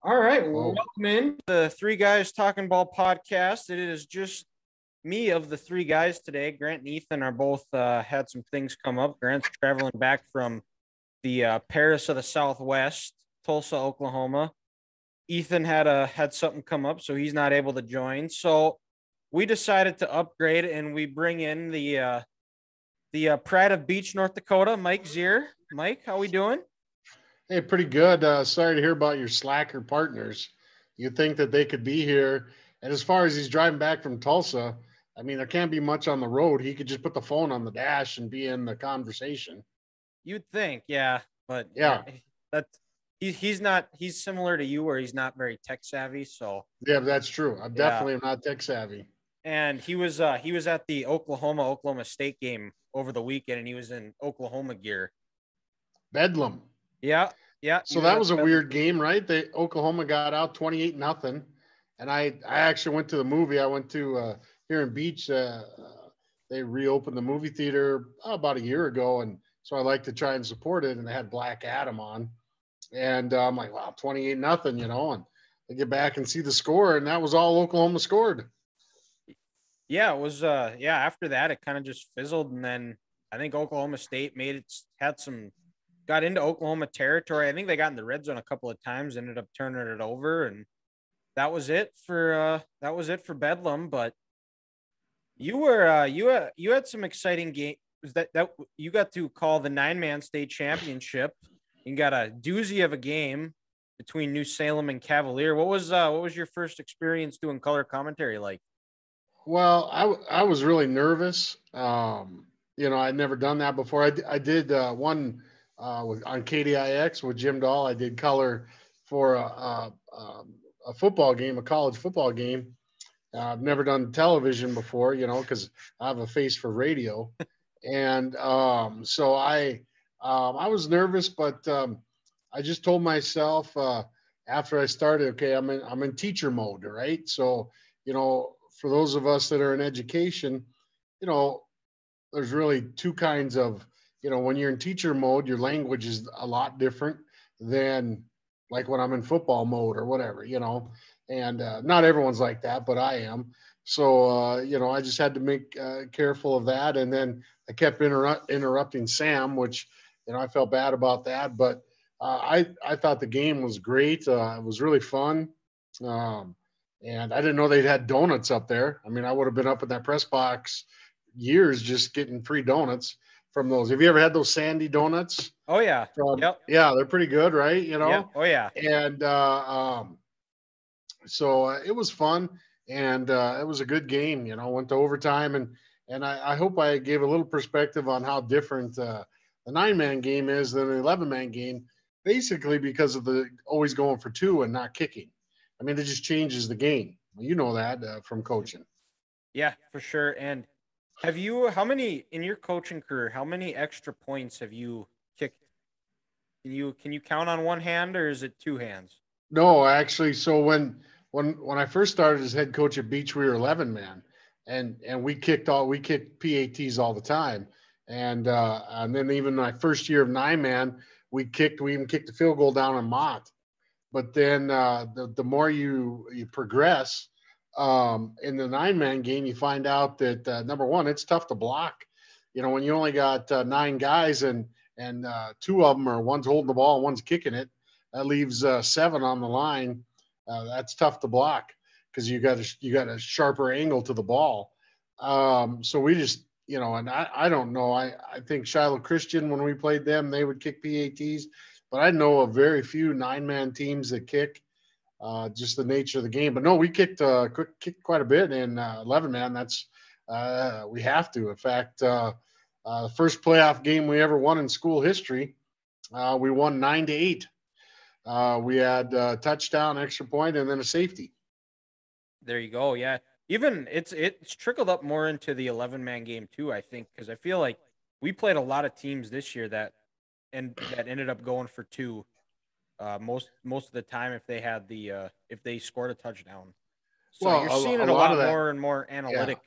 All right, well, Oh, welcome in the Three Guys Talking Ball podcast. It is just me of the three guys today. Grant and Ethan are both had some things come up. Grant's traveling back from the Paris of the Southwest, Tulsa, Oklahoma. Ethan had something come up, so he's not able to join. So we decided to upgrade and we bring in the pride of Beach, North Dakota, Mike Zier. Mike, how we doing? hey, pretty good. Sorry to hear about your slacker partners. You'd think that they could be here. And as far as he's driving back from Tulsa, I mean, there can't be much on the road. He could just put the phone on the dash and be in the conversation. You'd think, yeah, but Yeah, that's he's not he's similar to you where he's not very tech savvy. So yeah, that's true. I'm yeah, definitely not tech savvy. and he was at the Oklahoma State game over the weekend, and he was in Oklahoma gear. Bedlam. Yeah, yeah, he So was that at was a the Bedlam weird game. game, right? They Oklahoma got out 28-0. And I actually went to the movie. I went to here in Beach. They reopened the movie theater about a year ago, and so I like to try and support it. And they had Black Adam on, and I'm like, wow, 28-0, And I get back and see the score, and that was all Oklahoma scored. Yeah, it was. Yeah, after that, it kind of just fizzled, and then I think Oklahoma State had some got into Oklahoma territory. I think they got in the red zone a couple of times, ended up turning it over, and that was it for Bedlam. But you had some exciting games that you got to call the 9-man state championship. You got a doozy of a game between New Salem and Cavalier. What was your first experience doing color commentary like? Well, I was really nervous. I'd never done that before. I did one on KDIX with Jim Dahl. I did color for a football game, a college football game. I've never done television before, because I have a face for radio, and so I was nervous, but I just told myself after I started, okay, I'm in teacher mode, right? So for those of us that are in education, you know, there's really two kinds of, when you're in teacher mode, your language is a lot different than like when I'm in football mode or whatever, and not everyone's like that, but I am. So, I just had to make careful of that. And then I kept interrupting Sam, which, I felt bad about that. But I thought the game was great. It was really fun. Um, and I didn't know they'd had donuts up there. I mean, I would have been up in that press box years just getting free donuts from those. Have you ever had those Sandy donuts? Oh yeah, From yep, Yeah, they're pretty good, right? yeah, oh yeah. And so it was fun, and it was a good game. Went to overtime, and I hope I gave a little perspective on how different the 9-man game is than the 11-man game. Basically, because of the always going for two and not kicking. I mean, it just changes the game. You know that from coaching. Yeah, for sure. And how many in your coaching career, how many extra points have you kicked? Can you count on one hand or is it two hands? No, actually, so when I first started as head coach at Beach, we were 11-man, and we kicked PATs all the time, and then even my first year of 9-man, we even kicked the field goal down on Mott. But then the more you progress in the 9-man game, you find out that number one, it's tough to block. When you only got nine guys and two of them are one's holding the ball and one's kicking it, that leaves seven on the line. That's tough to block because you got a sharper angle to the ball. So we just and I don't know. I think Shiloh Christian, when we played them, they would kick PATs, but I know of very few 9-man teams that kick. Just the nature of the game. But no, we kicked quite a bit in 11-man. That's we have to. In fact, the first playoff game we ever won in school history, we won 9-8. We had a touchdown, extra point, and then a safety. There you go. Yeah. Even it's trickled up more into the 11-man game too, I think, because I feel like we played a lot of teams this year that ended up going for two most of the time if they scored a touchdown. So Well, you're seeing a it a lot lot of that, more and more yeah. analytic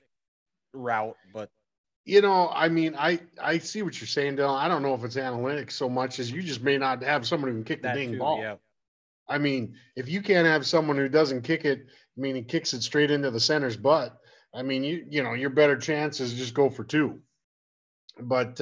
route, but I mean, I see what you're saying, Dylan. I don't know if it's analytics so much as you just may not have somebody who can kick the that dang too, ball. yeah. I mean, if you can't have someone who doesn't kick it, I mean, he kicks it straight into the center's butt. I mean, you know, your better chance is just go for two. But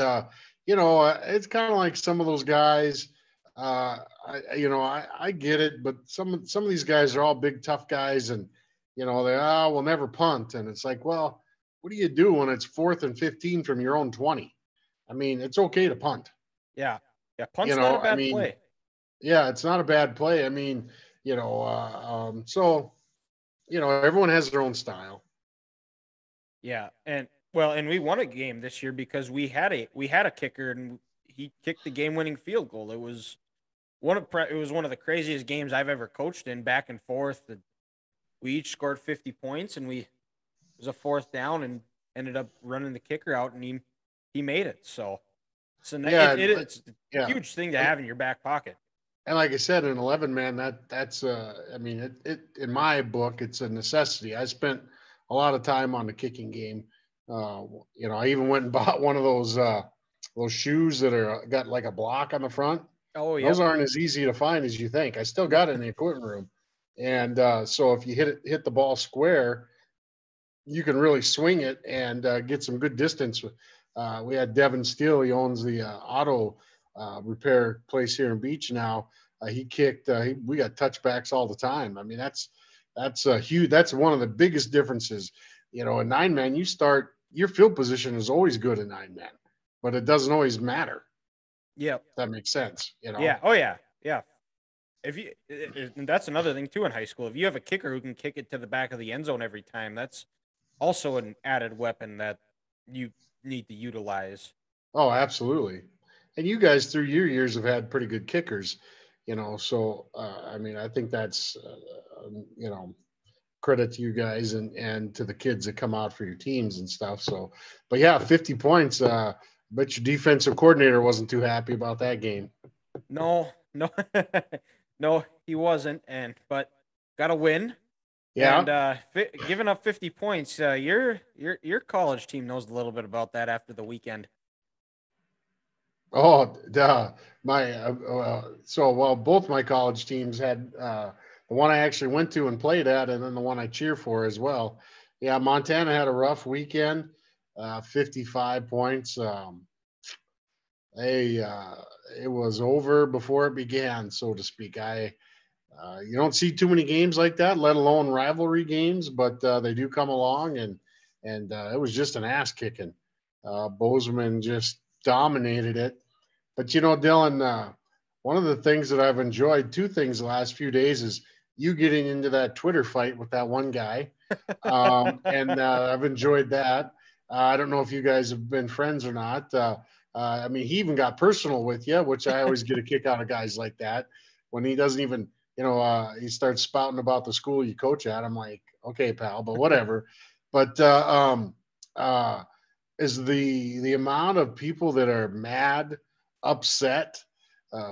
it's kind of like some of those guys. I get it, but some of these guys are all big tough guys, and we'll never punt, and it's like, well, what do you do when it's 4th and 15 from your own 20? I mean, it's okay to punt. Yeah, yeah, punt's not a I bad mean, play. yeah, it's not a bad play. I mean, so everyone has their own style. Yeah, and we won a game this year because we had a kicker and he kicked the game-winning field goal. It was one of the craziest games I've ever coached in, back and forth. We each scored 50 points, and it was a 4th down and ended up running the kicker out, and he made it. So Yeah, it's a yeah. huge thing to have in your back pocket. And like I said, an 11 man, that's I mean, it in my book, it's a necessity. I spent a lot of time on the kicking game. I even went and bought one of those shoes that are got like a block on the front. Oh, Those yep. aren't as easy to find as you think. I still got it in the equipment room, and so if you hit the ball square, you can really swing it and get some good distance. We had Devin Steele. He owns the auto repair place here in Beach now. He kicked. We got touchbacks all the time. I mean, that's huge. That's one of the biggest differences. A 9-man, you start your field position is always good in 9-man, but it doesn't always matter. Yep. If that makes sense. Yeah. Oh, yeah. Yeah. And that's another thing too in high school. If you have a kicker who can kick it to the back of the end zone every time, that's also an added weapon that you need to utilize. Oh, absolutely. And you guys through your years have had pretty good kickers, So I mean, I think that's credit to you guys and to the kids that come out for your teams and stuff. So, but yeah, 50 points. But your defensive coordinator wasn't too happy about that game. No, no, no, he wasn't. But got a win. Yeah. And giving up 50 points, your college team knows a little bit about that after the weekend. Oh, duh. Both my college teams had the one I actually went to and played at, and then the one I cheer for as well. Yeah, Montana had a rough weekend, 55 points. It was over before it began, so to speak. You don't see too many games like that, let alone rivalry games, but they do come along, and it was just an ass kicking. Bozeman just dominated it. But Dylan, one of the things that I've enjoyed, two things the last few days, is you getting into that Twitter fight with that one guy, and I've enjoyed that. I don't know if you guys have been friends or not. I mean, he even got personal with you, which I always get a kick out of guys like that when he doesn't even, he starts spouting about the school you coach at. I'm like, okay, pal, but whatever. But is the amount of people that are mad, upset,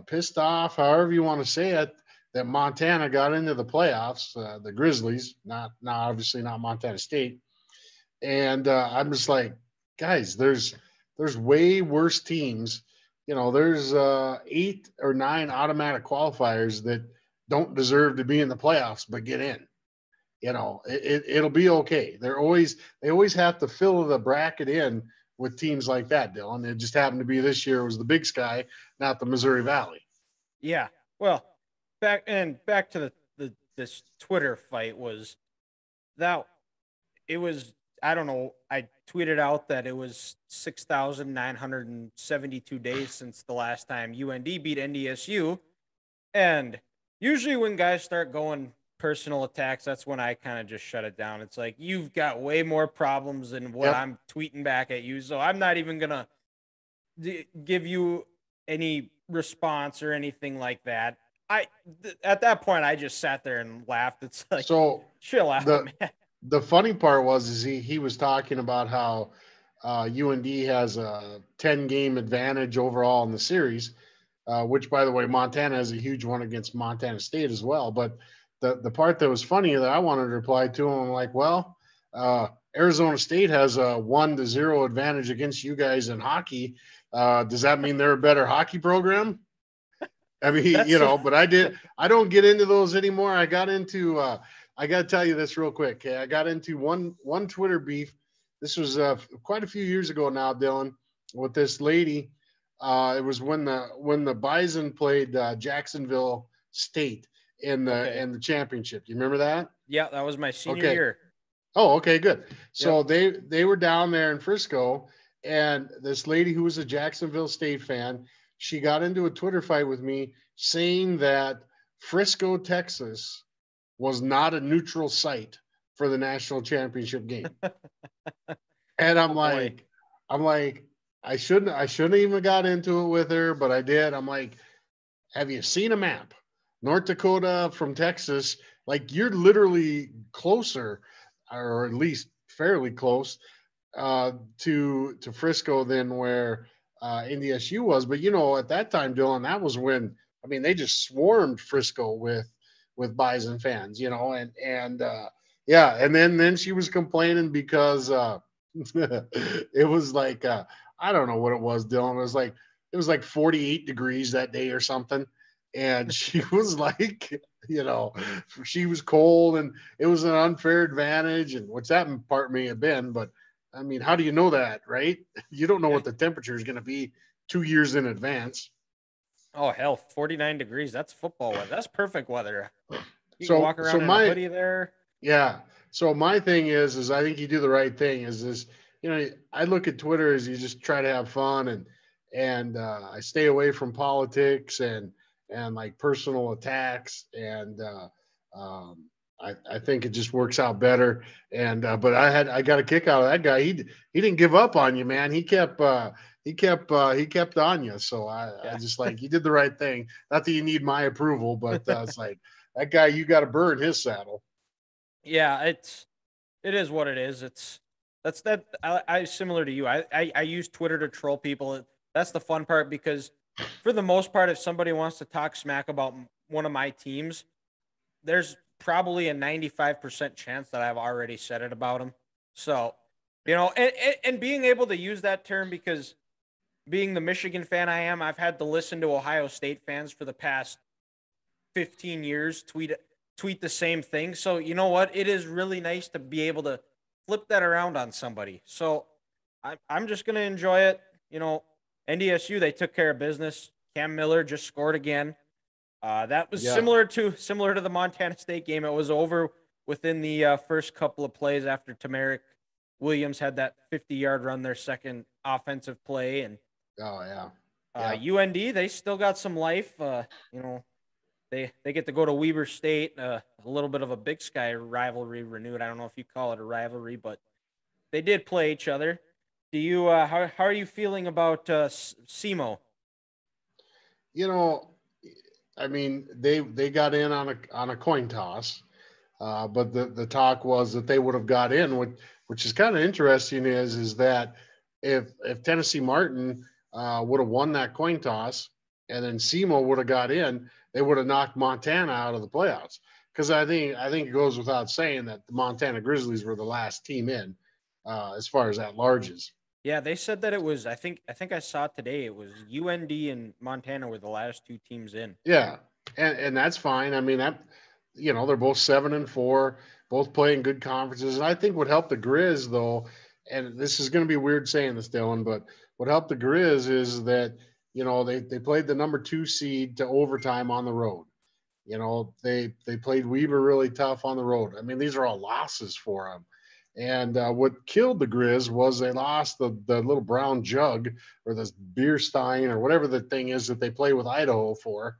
pissed off, however you want to say it, that Montana got into the playoffs, the Grizzlies, not obviously not Montana State. And I'm just like, guys, there's way worse teams. There's 8 or 9 automatic qualifiers that don't deserve to be in the playoffs but get in. It'll be okay. They always have to fill the bracket in with teams like that, Dylan. It just happened to be this year was the Big Sky, not the Missouri Valley. Yeah. Well, back to this Twitter fight was that it was, I don't know, I tweeted out that it was 6,972 days since the last time UND beat NDSU. And usually when guys start going personal attacks, that's when I kind of just shut it down. It's like, you've got way more problems than what I'm tweeting back at you. So I'm not even going to give you any response or anything like that. At that point, I just sat there and laughed. It's like, so chill out, man. The funny part was he was talking about how UND has a 10-game advantage overall in the series, which, by the way, Montana has a huge one against Montana State as well. But the part that was funny that I wanted to reply to him, I'm like, well, Arizona State has a 1-0 advantage against you guys in hockey. Does that mean they're a better hockey program? I mean, but I don't get into those anymore. I got into, I got to tell you this real quick. Okay? I got into one Twitter beef. This was quite a few years ago now, Dylan, with this lady. It was when the Bison played Jacksonville State in the championship. You remember that? Yeah, that was my senior year. Oh, okay, good. So they were down there in Frisco, and this lady who was a Jacksonville State fan, she got into a Twitter fight with me saying that Frisco, Texas was not a neutral site for the national championship game. And I'm like, I shouldn't even got into it with her, but I did. I'm like, have you seen a map? North Dakota from Texas, like you're literally closer, or at least fairly close, to Frisco than where NDSU was. But at that time, Dylan, that was when they just swarmed Frisco with Bison fans, and then she was complaining because it was like I don't know what it was, Dylan. It was like 48 degrees that day or something. And she was like, she was cold and it was an unfair advantage, and which that part may have been, but I mean, how do you know that, right? You don't know what the temperature is going to be 2 years in advance. Oh, hell, 49 degrees. That's football weather. That's perfect weather. You can walk around in a hoodie there. Yeah. So my thing is I think you do the right thing is I look at Twitter as you just try to have fun, and I stay away from politics and like personal attacks, and I think it just works out better. And but I got a kick out of that guy. He didn't give up on you, man. He kept on you. So I just like, you did the right thing. Not that you need my approval, but it's like that guy, you got to burn his saddle. Yeah, it is what it is. I similar to you. I use Twitter to troll people. That's the fun part, because for the most part, if somebody wants to talk smack about one of my teams, there's probably a 95% chance that I've already said it about them. So, and being able to use that term, because being the Michigan fan I am, I've had to listen to Ohio State fans for the past 15 years tweet the same thing. So, you know what? It is really nice to be able to flip that around on somebody. So I'm just going to enjoy it. NDSU, they took care of business. Cam Miller just scored again. That was similar to the Montana State game. It was over within the first couple of plays after Tamarick Williams had that 50-yard run, their second offensive play. And UND, they still got some life. They get to go to Weber State, a little bit of a Big Sky rivalry renewed. I don't know if you call it a rivalry, but they did play each other. Do you how are you feeling about SEMO? I mean, they got in on a coin toss, but the talk was that they would have got in, which is kind of interesting. Is that if Tennessee Martin would have won that coin toss, and then SEMO would have got in, they would have knocked Montana out of the playoffs. Because I think it goes without saying that the Montana Grizzlies were the last team in, as far as at-larges. Yeah, they said that it was. I think I saw today. It was UND and Montana were the last two teams in. Yeah, and that's fine. I mean, they're both 7-4, both playing good conferences. And I think what helped the Grizz, though, and this is going to be weird saying this, Dylan, but what helped the Grizz is that they played the number 2 seed to overtime on the road. They played Weber really tough on the road. I mean, these are all losses for them. And what killed the Grizz was they lost the little brown jug, or this beer stein, or whatever the thing is that they play with Idaho for.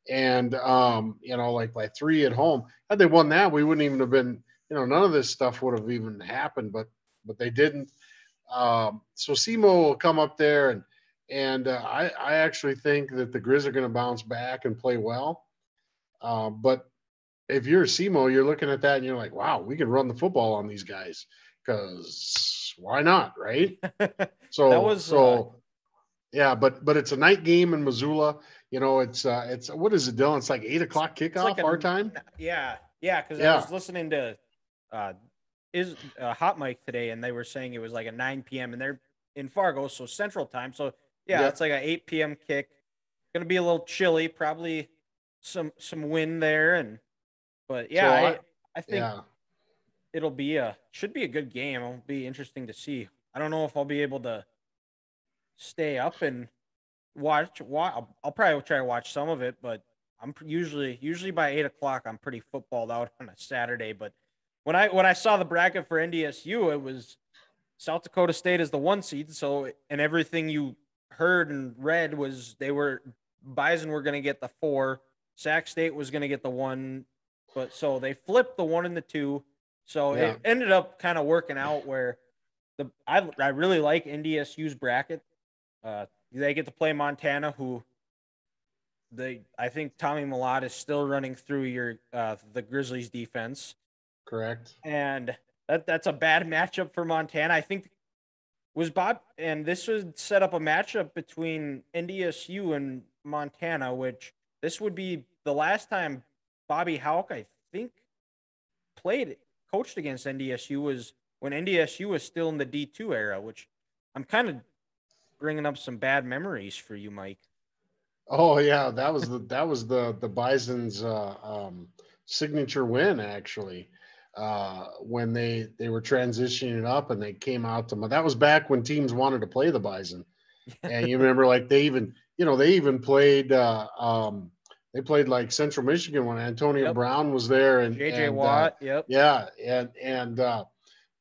And, like by 3 at home. Had they won that, we wouldn't even have been, none of this stuff would have even happened, but they didn't. So SEMO will come up there, and I actually think that the Grizz are going to bounce back and play well. But if you're a SEMO, you're looking at that and you're like, wow, we can run the football on these guys, because why not, right? Yeah, but it's a night game in Missoula. It's what is it, Dylan? It's like 8 o'clock kickoff our time. Yeah, because I was listening to Hot Mic today, and they were saying it was like a 9 p.m. and they're in Fargo, so Central Time. So it's like a 8 p.m. kick. gonna be a little chilly, probably some wind there, but yeah, So I think yeah, should be a good game. It'll be interesting to see. I don't know if I'll be able to stay up and watch. I'll probably try to watch some of it, but usually by 8 o'clock I'm pretty footballed out on a Saturday. But when I saw the bracket for NDSU, it was South Dakota State is the 1 seed. So and everything you heard and read was Bison were going to get the 4, Sac State was going to get the 1, but so they flipped the 1 and the 2. So yeah, it ended up kind of working out where I really like NDSU's bracket. They get to play Montana, who I think Tommy Millott is still running through the Grizzlies defense, correct. and that's a bad matchup for Montana. I think was Bob, and this would set up a matchup between NDSU and Montana, which this would be the last time Bobby Houck, I think, coached against NDSU was when NDSU was still in the D2 era, which I'm kind of bringing up some bad memories for you, Mike. Oh yeah, that was the Bison's signature win actually. When they were transitioning up and they came out to that was back when teams wanted to play the Bison. And you remember like they even played they played like Central Michigan when Antonio Brown was there and JJ Watt, yep. Yeah, and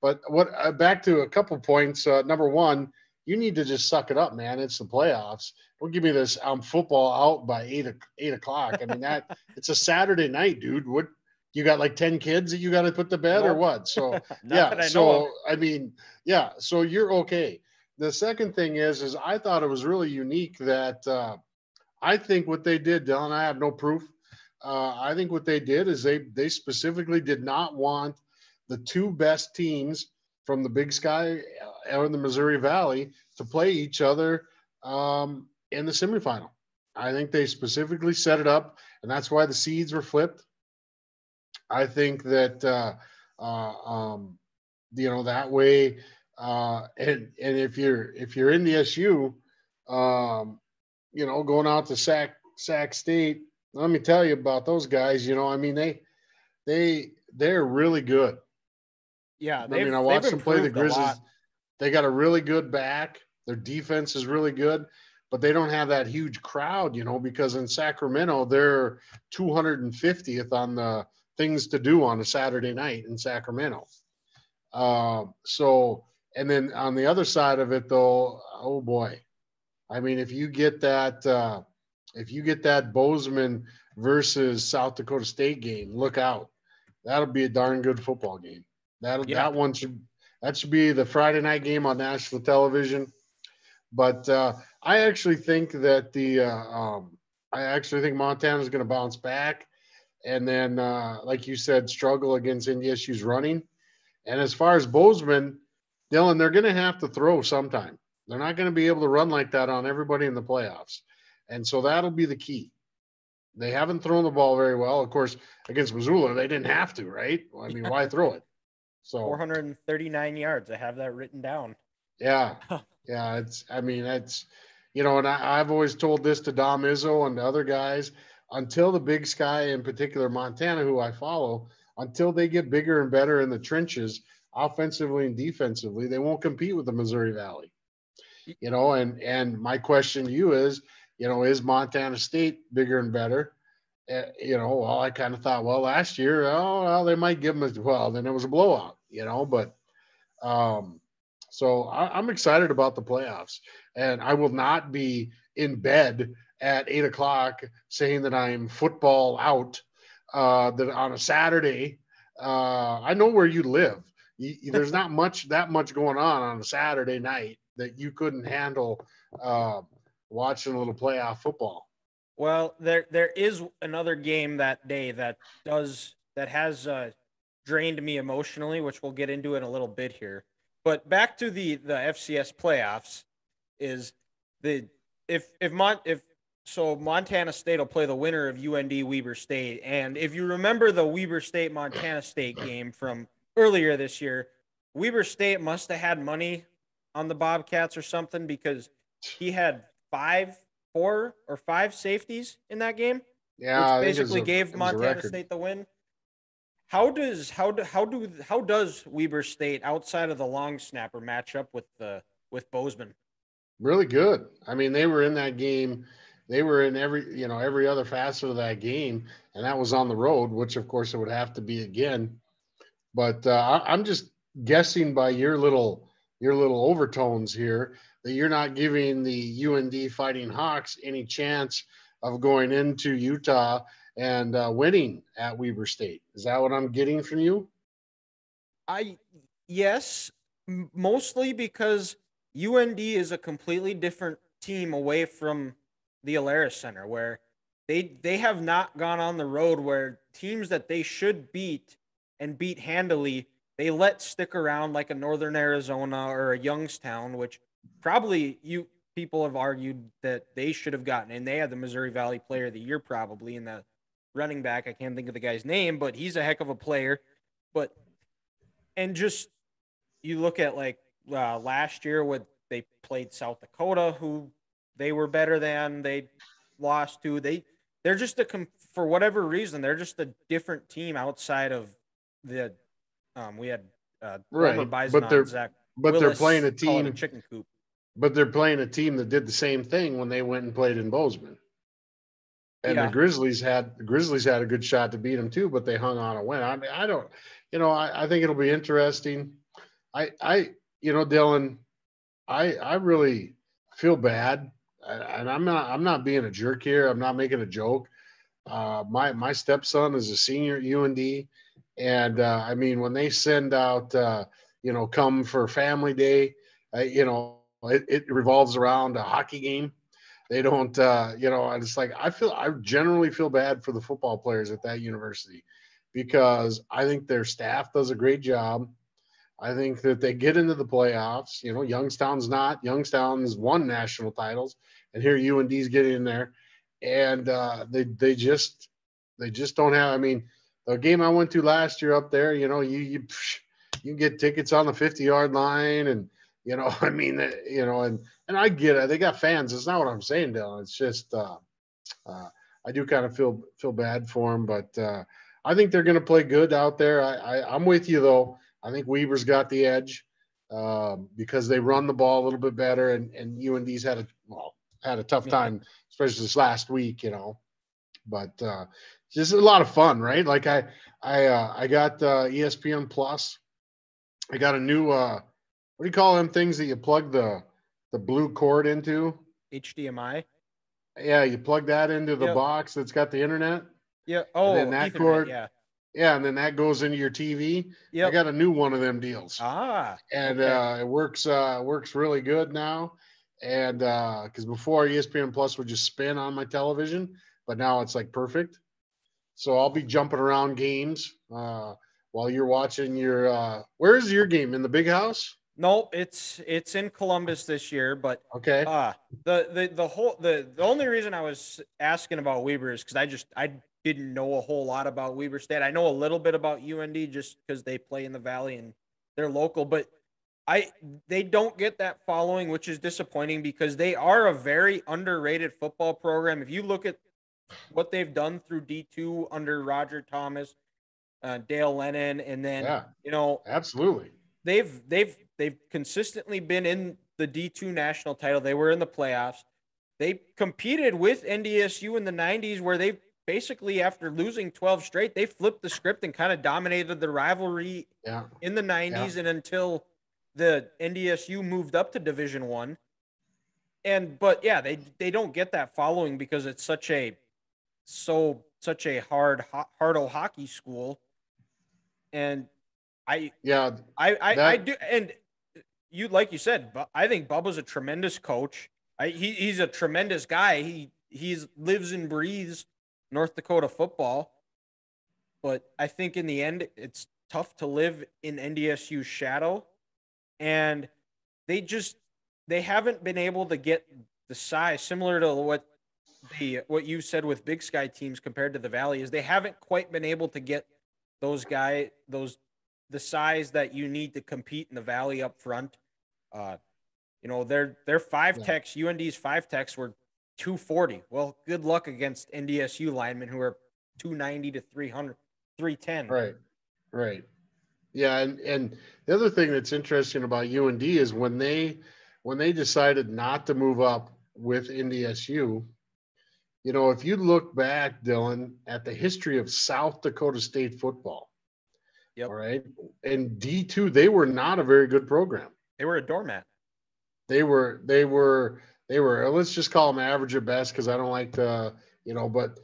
but what back to a couple points. Number one, you need to just suck it up, man. It's the playoffs. Don't give me this. I'm football out by 8 o'clock. I mean that it's a Saturday night, dude. What you got like 10 kids that you got to put to bed or what? So yeah. So I mean, yeah. So you're okay. The second thing is I thought it was really unique that I think what they did, Dylan. I have no proof. I think what they did is they specifically did not want the 2 best teams from the Big Sky or the Missouri Valley to play each other in the semifinal. I think they specifically set it up, and that's why the seeds were flipped. I think that that way, and if you're in the SU, going out to Sac State, let me tell you about those guys. I mean they're really good. Yeah, I mean, I watched them play the Grizzlies. A lot. They got a really good back. Their defense is really good, but they don't have that huge crowd, because in Sacramento, they're 250th on the things to do on a Saturday night in Sacramento. And then on the other side of it, though, oh boy, I mean, if you get that Bozeman versus South Dakota State game, look out. That'll be a darn good football game. That one should be the Friday night game on national television. But I actually think that Montana is going to bounce back, and then like you said, struggle against NDSU's running. And as far as Bozeman, Dylan, they're going to have to throw sometime. They're not going to be able to run like that on everybody in the playoffs, and so that'll be the key. They haven't thrown the ball very well. Of course, against Missoula, they didn't have to, right? I mean, why throw it? So 439 yards. I have that written down. Yeah. Yeah. And I've always told this to Dom Izzo and the other guys, until the Big Sky, in particular, Montana, who I follow, until they get bigger and better in the trenches, offensively and defensively, they won't compete with the Missouri Valley. And my question to you is, is Montana State bigger and better? Well, I kind of thought, well, last year, they might give them then it was a blowout, but so I'm excited about the playoffs, and I will not be in bed at 8 o'clock saying that I'm football out that on a Saturday. I know where you live. There's not that much going on a Saturday night that you couldn't handle watching a little playoff football. Well, there is another game that day that has drained me emotionally, which we'll get into in a little bit here. But back to the FCS playoffs is Montana State will play the winner of UND Weber State, and if you remember the Weber State Montana State game from earlier this year, Weber State must have had money on the Bobcats or something, because he had 5 4 or 5 safeties in that game, which Yeah, I think basically gave it was a Montana record. State the win. How does Weber State outside of the long snapper match up with Bozeman? Really good. I mean, they were in that game. They were in every other facet of that game, and that was on the road, which of course it would have to be again. But I'm just guessing by your little overtones here that you're not giving the UND Fighting Hawks any chance of going into Utah and winning at Weber State. Is that what I'm getting from you? I Yes, mostly because UND is a completely different team away from the Alaris Center, where they have not gone on the road where teams that they should beat and beat handily they let stick around like a Northern Arizona or a Youngstown, which probably you people have argued that they should have gotten, and they had the Missouri Valley Player of the Year probably in the running back. I can't think of the guy's name, but he's a heck of a player. But and just you look at like last year when they played South Dakota, who they were better than, they lost to. They're just for whatever reason they're just a different team outside of the we had former Right, Bison but on they're Zach but they're playing Willis a call it a team, chicken coop. but they're playing a team that did the same thing when they went and played in Bozeman. And the Yeah, Grizzlies had a good shot to beat them too, but they hung on a win. I mean, I don't, I think it'll be interesting. Dylan, I really feel bad, and I'm not being a jerk here. I'm not making a joke. My stepson is a senior at UND, and I mean when they send out, come for family day, it revolves around a hockey game. They don't, and it's like I generally feel bad for the football players at that university because I think their staff does a great job. I think that they get into the playoffs. Youngstown's won national titles, and here UND's getting in there, and they just don't have. I mean, the game I went to last year up there, you can get tickets on the 50-yard line, and I mean, and I get it. They got fans. It's not what I'm saying, Dylan. It's just uh, I do kind of feel bad for them, but I think they're going to play good out there. I'm with you though. I think Weaver's got the edge because they run the ball a little bit better, and UND's had a tough yeah. time, especially this last week. But just a lot of fun, right? Like I got ESPN Plus. I got a new what do you call them things that you plug the blue cord into? HDMI. Yeah, you plug that into the Yep. box that's got the internet, Yeah. and then Oh, that Ethernet. cord, Yeah. yeah, and then that goes into your TV. I Yep. got a new one of them deals, Ah. and Okay. it works really good now. And because before ESPN Plus would just spin on my television, but now it's like perfect. So I'll be jumping around games while you're watching your. Where's your game in the big house? Nope, it's in Columbus this year, but Okay, uh the only reason I was asking about Weber is because I didn't know a whole lot about Weber State. I know a little bit about UND just because they play in the Valley and they're local, but I they don't get that following, which is disappointing because they are a very underrated football program. If you look at what they've done through D2 under Roger Thomas, Dale Lennon, and then yeah, you know absolutely. they've consistently been in the D2 national title. They were in the playoffs. They competed with NDSU in the 90s where they basically after losing 12 straight, they flipped the script and kind of dominated the rivalry Yeah, in the yeah, 90s and until the NDSU moved up to Division 1. And but yeah, they don't get that following because it's such a hard hockey school and I yeah. I That do, and you like you said, but I think Bubba's a tremendous coach. He's a tremendous guy. He's lives and breathes North Dakota football. But I think in the end, it's tough to live in NDSU's shadow, and they just they haven't been able to get the size similar to what you said with Big Sky teams compared to the Valley is they haven't quite been able to get those the size that you need to compete in the Valley up front. Uh, their five yeah, techs, UND's five techs were 240. Well, good luck against NDSU linemen who are 290 to 300, 310. Right. Right. Yeah, and the other thing that's interesting about UND is when they decided not to move up with NDSU, if you look back, Dylan, at the history of South Dakota State football, Yep. all right, in D2, they were not a very good program. They were a doormat. They were. Let's just call them average at best because I don't like to, but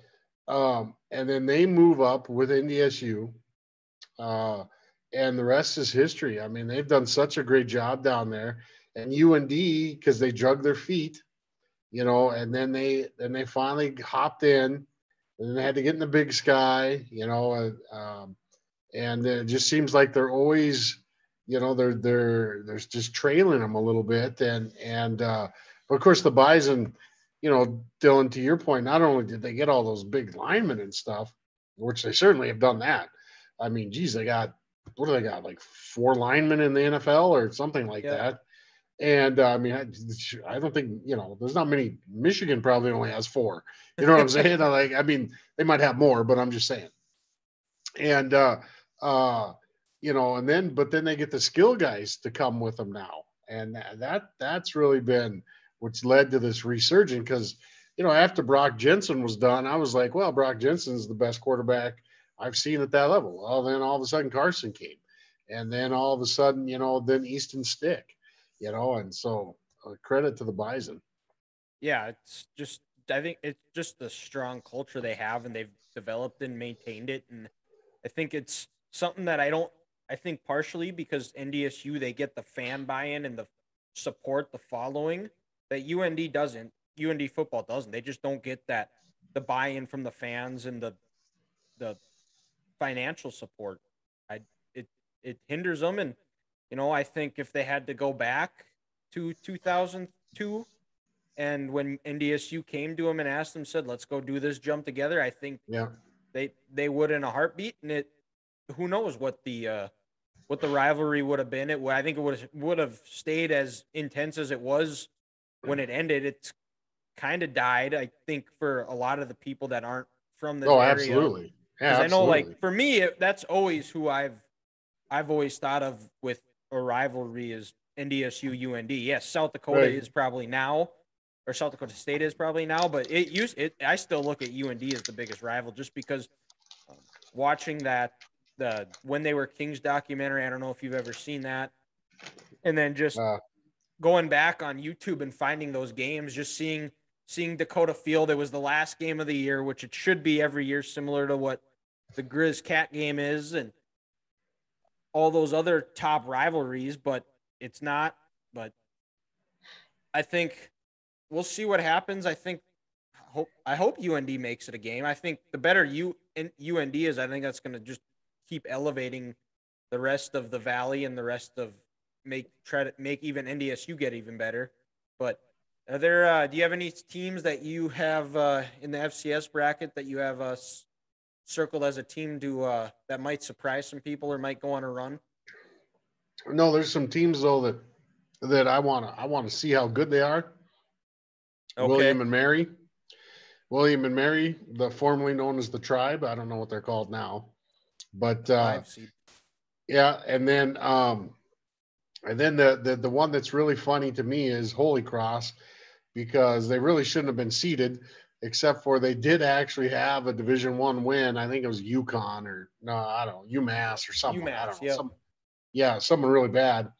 and then they move up with NDSU. And the rest is history. I mean, they've done such a great job down there. And UND, because they drug their feet, and then they finally hopped in, and then they had to get in the Big Sky, and it just seems like they're always, they're just trailing them a little bit, but of course the Bison, Dylan, to your point, not only did they get all those big linemen and stuff, which they certainly have done that. I mean, geez, what do they got? Like 4 linemen in the NFL or something like that. And I mean, I don't think, there's not many. Michigan probably only has 4. You know what I'm saying? I mean, they might have more, but I'm just saying. And, but then they get the skill guys to come with them now. And that's really been what's led to this resurgence. Because, after Brock Jensen was done, I was like, well, Brock Jensen's the best quarterback I've seen at that level. Well, then all of a sudden Carson came. And then all of a sudden, then Easton Stick, and so credit to the Bison. Yeah, I think it's just the strong culture they have, and they've developed and maintained it. And I think it's something that I think partially because NDSU, they get the fan buy-in and the support, the following that UND doesn't. UND football doesn't. They just don't get the buy-in from the fans and the financial support. It hinders them. And, I think if they had to go back to 2002 and when NDSU came to them and asked them, said, let's go do this jump together, I think they would in a heartbeat. And who knows what the rivalry would have been. I think it would have stayed as intense as it was when it ended. It's kind of died, I think, for a lot of the people that aren't from this area. Absolutely. Yeah, because I know, like, for me, that's always who I've always thought of with a rivalry is NDSU UND. Yes, South Dakota is probably now, or South Dakota State is probably now, but I still look at UND as the biggest rival just because watching when they were Kings documentary. I don't know if you've ever seen that, and then just going back on YouTube and finding those games, just seeing Dakota Field. It was the last game of the year, which it should be every year, similar to what the Griz-Cat Game is, and all those other top rivalries, but it's not. But I think we'll see what happens. I hope UND makes it a game. I think the better UND is, I think that's going to just keep elevating the rest of the valley and the rest of try to make even NDSU get even better. But do you have any teams that you have in the FCS bracket that you have circled as a team that might surprise some people or might go on a run? No, there's some teams though that I want to see how good they are. Okay. William and Mary, the formerly known as the Tribe. I don't know what they're called now, but yeah. And then the one that's really funny to me is Holy Cross, because they really shouldn't have been seeded, except for they did actually have a Division I win. I think it was UConn UMass or something. I don't know. Something really bad.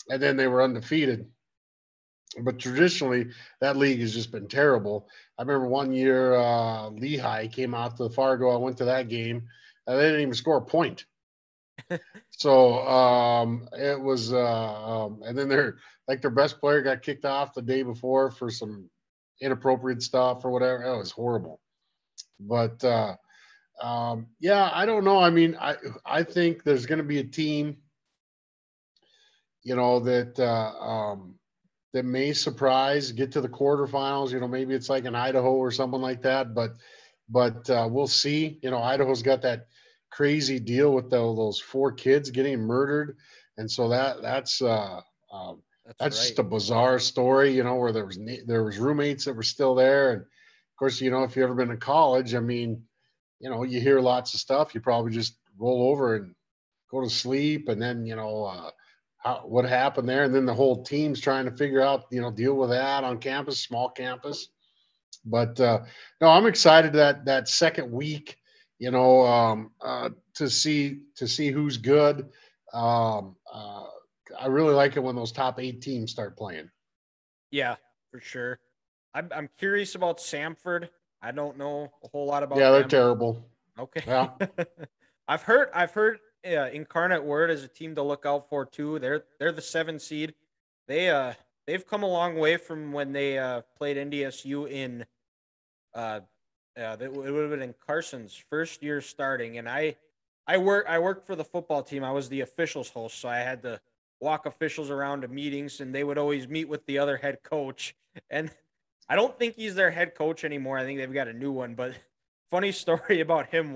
And then they were undefeated. But traditionally, that league has just been terrible. I remember one year Lehigh came out to Fargo. I went to that game, and they didn't even score a point. So it was, and then their best player got kicked off the day before for some inappropriate stuff or whatever. It was horrible. But I don't know. I mean, I think there's going to be a team, that may surprise, get to the quarterfinals. Maybe it's like an Idaho or something like that. But we'll see. Idaho's got that crazy deal with those 4 kids getting murdered, and so that's That's That's right. just a bizarre story, where there was roommates that were still there. And of course, if you ever been to college, I mean, you hear lots of stuff. You probably just roll over and go to sleep. And then, what happened there. And then the whole team's trying to figure out, deal with that on campus, small campus. But no, I'm excited that second week, to see who's good. Um, uh, I really like it when those top 8 teams start playing. Yeah, for sure. I'm curious about Samford. I don't know a whole lot about Yeah, they're them. terrible. Okay. Yeah. I've heard Incarnate Word is a team to look out for too. They're the 7 seed. They've come a long way from when they played NDSU in it would have been in Carson's first year starting, and I worked for the football team. I was the officials host, so I had to walk officials around to meetings, and they would always meet with the other head coach. And I don't think he's their head coach anymore. I think they've got a new one. But funny story about him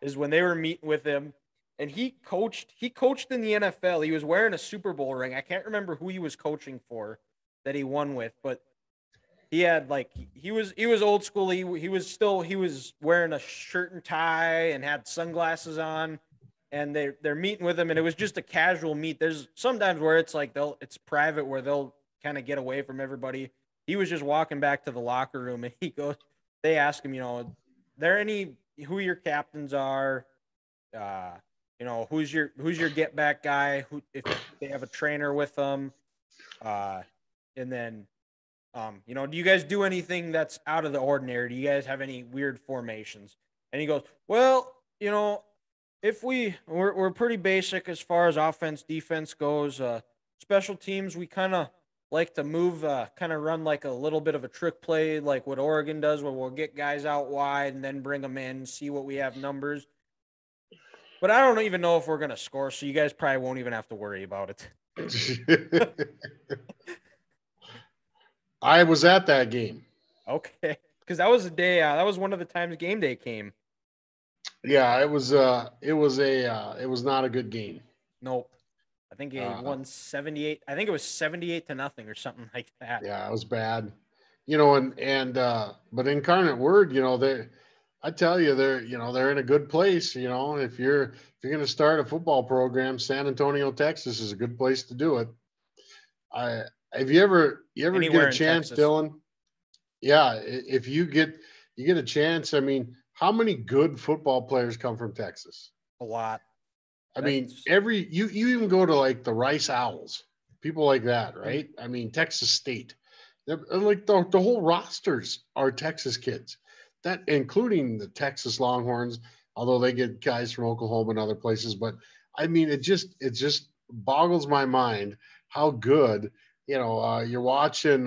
is when they were meeting with him, and he coached in the NFL. He was wearing a Super Bowl ring. I can't remember who he was coaching for that he won with, but he had like he was old school. He was wearing a shirt and tie and had sunglasses on, and they're meeting with him, and it was just a casual meet. There's sometimes where it's like it's private where they'll kind of get away from everybody. He was just walking back to the locker room, and they ask him, there any who your captains are, uh, who's your get back guy, who if they have a trainer with them, and then do you guys do anything that's out of the ordinary? Do you guys have any weird formations? And he goes, well, if we're pretty basic as far as offense, defense goes. Special teams, we kind of like to move, kind of run like a little bit of a trick play, like what Oregon does, where we'll get guys out wide and then bring them in, see what we have numbers. But I don't even know if we're gonna score, so you guys probably won't even have to worry about it. I was at that game. Okay, because that was the day. That was one of the times game day came. Yeah, it was not a good game. Nope. I think he Uh, won 78. I think it was 78 to nothing or something like that. yeah, it was bad. But Incarnate Word, I tell you, they're in a good place. If you're going to start a football program, San Antonio, Texas is a good place to do it. I have you ever get Anywhere a in chance, Texas. Dylan? Yeah, if you get a chance, I mean, how many good football players come from Texas? A lot. I mean, That's you even go to like the Rice Owls, people like that, and right? I mean, Texas State, they're like the whole rosters are Texas kids, that including the Texas Longhorns, although they get guys from Oklahoma and other places. But I mean, it just boggles my mind how good you're watching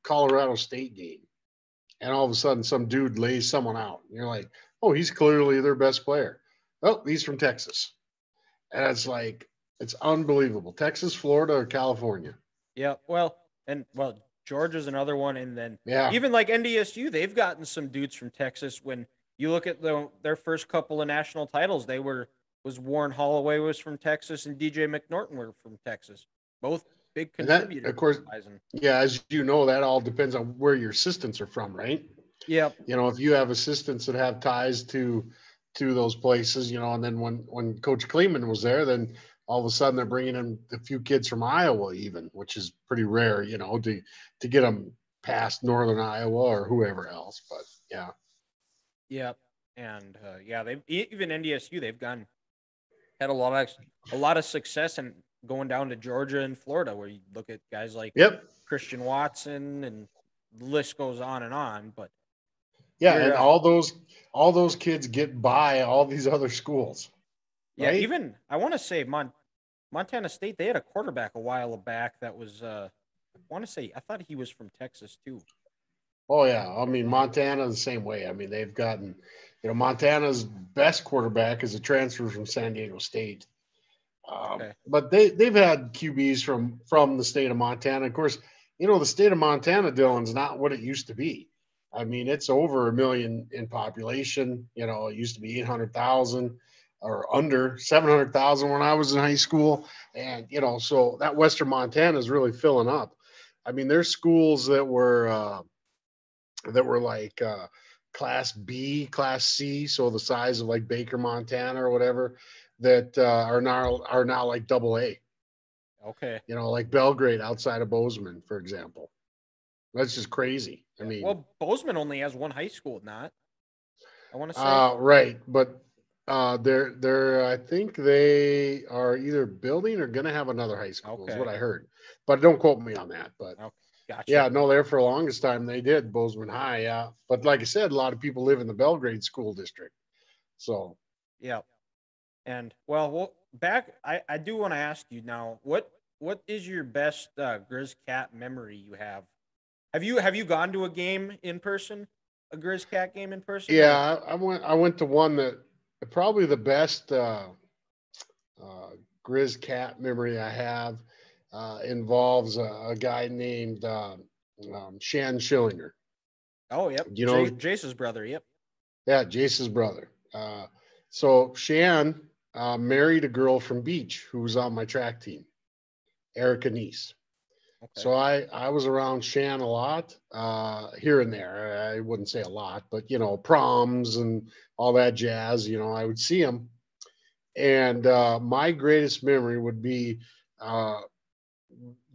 Colorado State game, and all of a sudden some dude lays someone out, and you're like, oh, he's clearly their best player. Oh, he's from Texas. And it's like, it's unbelievable. Texas, Florida, or California. yeah. Well, Georgia's another one, and then Yeah. even like NDSU, they've gotten some dudes from Texas. When you look at their first couple of national titles, was Warren Holloway was from Texas, and DJ McNorton were from Texas. Both big And that, contributors. of course, Eisen. yeah, as you know, that all depends on where your assistants are from, right? Yep. If you have assistants that have ties to those places, and then when Coach Kleeman was there, then all of a sudden they're bringing in a few kids from Iowa, even, which is pretty rare, to get them past Northern Iowa or whoever else. But yeah. Yep. And yeah, they've even NDSU, they've had a lot of success and going down to Georgia and Florida, where you look at guys like Yep. Christian Watson, and the list goes on and on. But Yeah, you're and all those kids get by all these other schools, yeah, right? even I want to say Montana State, they had a quarterback a while back that was I want to say I thought he was from Texas too. Oh yeah, I mean Montana the same way. I mean they've gotten, Montana's best quarterback is a transfer from San Diego State, Okay. but they've had QBs from the state of Montana. Of course, the state of Montana, Dylan's not what it used to be. I mean it's over 1 million in population. It used to be 800,000. or under 700,000 when I was in high school. And, so that Western Montana is really filling up. I mean, there's schools that were like class B, class C, so the size of like Baker, Montana or whatever, that are now like double A. Okay. Like Belgrade outside of Bozeman, for example. That's just crazy. I Yeah. mean, Well, Bozeman only has one high school, not I want to say. right, but they're I think they are either building or going to have another high school is what Okay. I heard, but don't quote me on that. But Okay. Gotcha. yeah, no, there for the longest time they did Bozeman High, yeah. But like I said, a lot of people live in the Belgrade school district, so Yeah. And well, back. I do want to ask you now. What is your best Griz-Cat memory you have? Have you gone to a game in person? A Griz-Cat game in person, or yeah, I went to one that probably the best uh, Grizz Cat memory I have involves a guy named Shan Schillinger. oh, yep, You know, Jace's brother. Yep. yeah, Jace's brother. So Shan married a girl from Beach who was on my track team, Erica Niece. Okay. So I was around Shan a lot, here and there. I wouldn't say a lot, but proms and all that jazz. I would see him, and my greatest memory would be uh,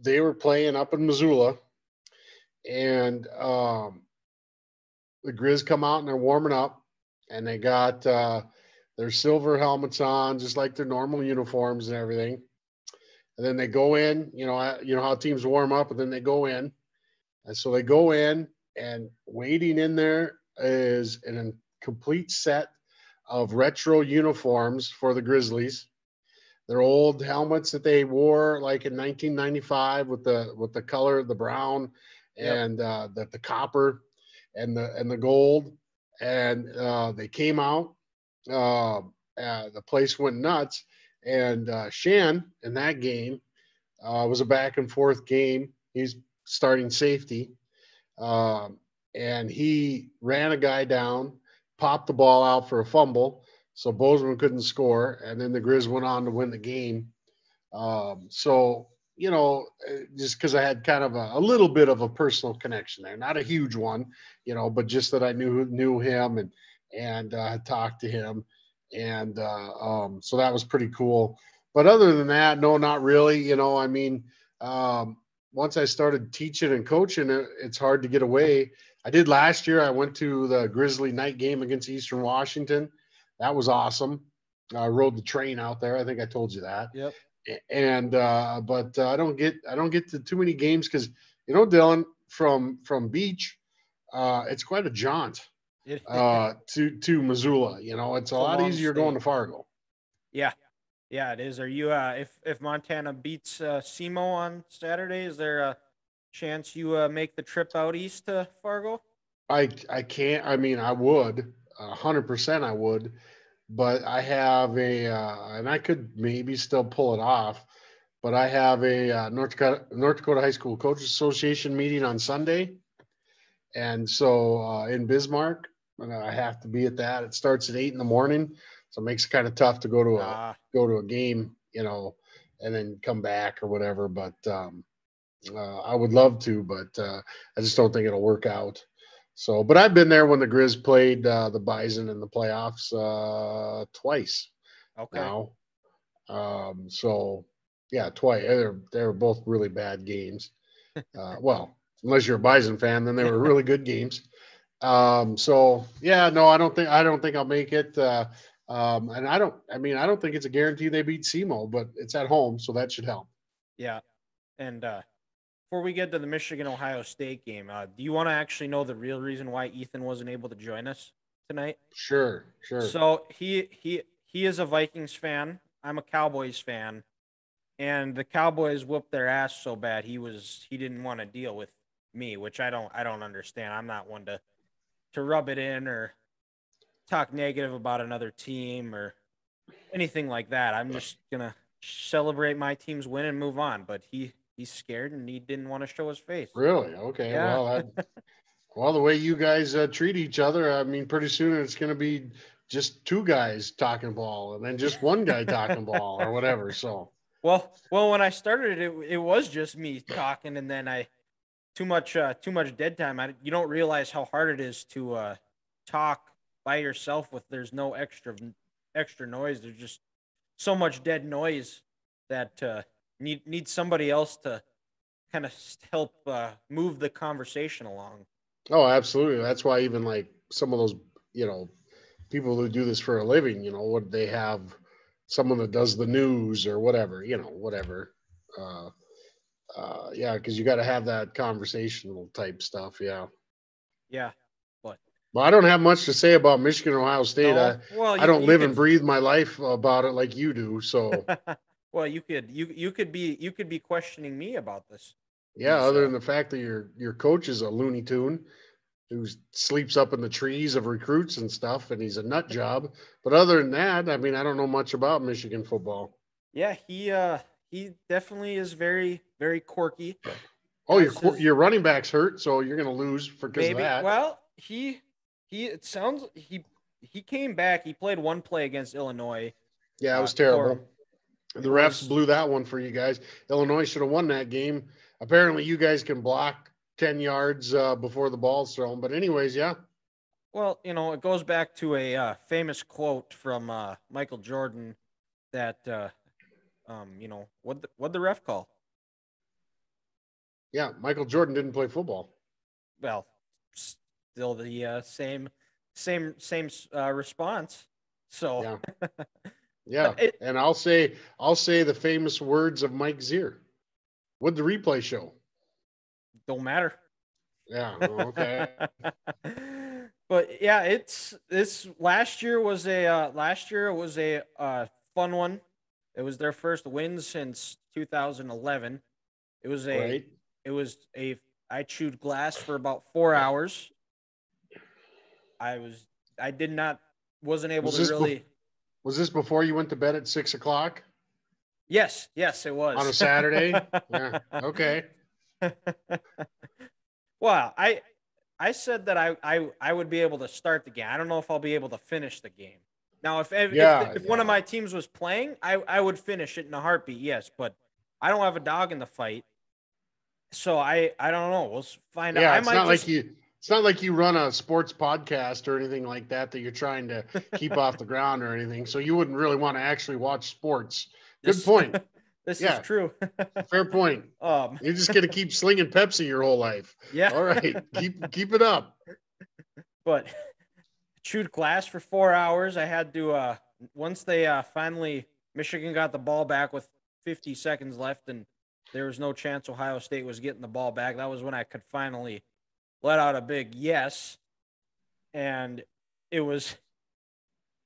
they were playing up in Missoula, and the Grizz come out and they're warming up, and they got their silver helmets on, just like their normal uniforms and everything. And then they go in. You know how teams warm up, and then they go in. And so they go in, and waiting in there is an complete set of retro uniforms for the Grizzlies. Their old helmets that they wore like in 1995 with the color, the brown Yep. and the copper and the gold, and they came out. The place went nuts, and Shan in that game was a back and forth game. He's starting safety, um, and he ran a guy down, popped the ball out for a fumble, so Bozeman couldn't score, and then the Grizz went on to win the game. So just because I had kind of a little bit of a personal connection there, not a huge one, but just that I knew him and had talked to him, and so that was pretty cool. But other than that, no, not really. I mean, um, once I started teaching and coaching, it's hard to get away. I did last year. I went to the Grizzly night game against Eastern Washington. That was awesome. I rode the train out there. I think I told you that. Yep. And but I don't get to too many games because Dylan, from Beach, it's quite a jaunt It, to Missoula. It's a it's a lot long easier going stay. to Fargo. Yeah. Yeah, it is. Are you if Montana beats SEMO on Saturday, is there a chance you make the trip out east to Fargo? I can't. I mean, I would 100%. I would, but I have and I could maybe still pull it off. But I have a North Dakota High School Coaches Association meeting on Sunday, and so in Bismarck, and I have to be at that. It starts at 8 in the morning, so it makes it kind of tough to Ah, go to a game, and then come back or whatever. But I would love to, but I just don't think it'll work out. So, but I've been there when the Grizz played the Bison in the playoffs twice okay. now. So yeah, twice. They're both really bad games. Well, unless you're a Bison fan, then they were really good games. So yeah, no, I don't think I'll make it. And I don't think it's a guarantee they beat SEMO, but it's at home, so that should help. Yeah. And before we get to the Michigan Ohio State game, do you want to actually know the real reason why Ethan wasn't able to join us tonight? Sure, sure. So he is a Vikings fan. I'm a Cowboys fan, and the Cowboys whooped their ass so bad he didn't want to deal with me, which I don't understand. I'm not one to rub it in or talk negative about another team or anything like that. I'm just gonna celebrate my team's win and move on. But he's scared and he didn't want to show his face. Really? Okay. Yeah. Well, Well, the way you guys treat each other, I mean, pretty soon it's going to be just two guys talking ball and then just one guy talking ball or whatever. So, Well, when I started it was just me talking, and then too much dead time. You don't realize how hard it is to talk by yourself with there's no extra noise. There's just so much dead noise that need somebody else to kind of help move the conversation along. oh, absolutely. That's why even like some of those, you know, people who do this for a living, you know, what they have someone that does the news or whatever, you know, whatever. Uh, yeah, because you got to have that conversational type stuff. Yeah. Yeah, but Well, I don't have much to say about Michigan, Ohio State. no, well, I don't you live and could breathe my life about it like you do. So well, you could be questioning me about this. yeah, These other than the fact that your coach is a Looney Tune who sleeps up in the trees of recruits and stuff, and he's a nut job. But other than that, I mean, I don't know much about Michigan football. Yeah, he definitely is very quirky. Oh, Has his your running back's hurt, so you're going to lose because of maybe that. well he it sounds he came back. He played one play against Illinois Yeah, it was for him. terrible. The It refs was blew that one for you guys. Illinois should have won that game. Apparently, you guys can block 10 yards before the ball's thrown. But anyways, yeah. well, it goes back to a famous quote from Michael Jordan that what the ref call? Yeah, Michael Jordan didn't play football. Well, still the same response. So Yeah. Yeah. but it And I'll say the famous words of Mike Zier. What'd the replay show? don't matter. Yeah. Okay. But yeah, it's this last year was a fun one. It was their first win since 2011. It was a Right. it was a I chewed glass for about 4 hours. I did not wasn't able Was to this really. was this before you went to bed at 6 o'clock Yes, it on a was. Saturday? Yeah. Okay. Well, I said that I would be able to start the game. I don't know if I'll be able to finish the game. Now, Yeah. if one of Yeah. my teams was playing, I would finish it in a heartbeat. Yes, but I don't have a dog in the fight, so I don't know. We'll find out. Yeah. I It's might not like just you. It's not like you run a sports podcast or anything like that you're trying to keep off the ground or anything. So you wouldn't really want to actually watch sports. Good this point. this is Yeah. true. Fair point. um, You're just gonna keep slinging Pepsi your whole life. yeah, All right. Keep it up. but chewed glass for 4 hours. I had to once they finally Michigan got the ball back with 50 seconds left, and there was no chance Ohio State was getting the ball back. That was when I could finally let out a big yes, and it was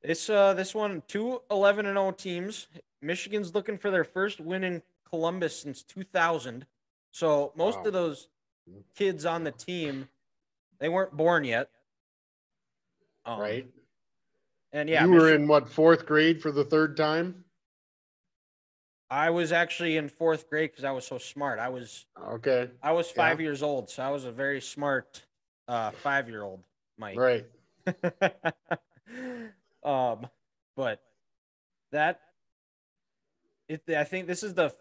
this one 2-11-0 teams. Michigan's looking for their first win in Columbus since 2000. So most Wow. of those kids on the team, they weren't born yet. Right. And yeah, You were in what, fourth grade for the third time? I was actually in fourth grade because I was so smart. Okay. I was Yeah. 5 years old, so I was a very smart 5-year-old, Mike. Right. But I think this is the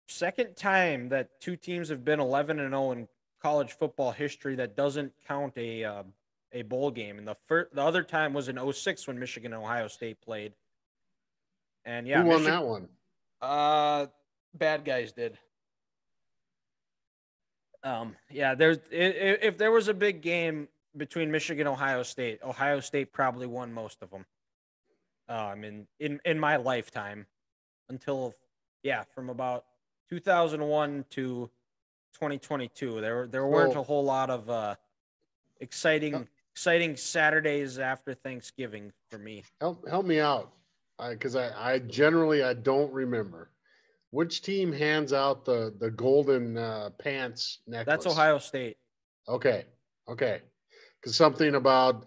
second time that two teams have been 11-0 in college football history that doesn't count a bowl game. And the other time was in 06 when Michigan and Ohio State played. And yeah, Who won that one? bad guys did. Yeah, if there was a big game between Michigan and Ohio State probably won most of them. In my lifetime, until from about 2001 to 2022, there weren't a whole lot of exciting Saturdays after Thanksgiving for me. Help me out, because I generally I don't remember. Which team hands out the golden pants necklace? That's Ohio State. Okay. Because something about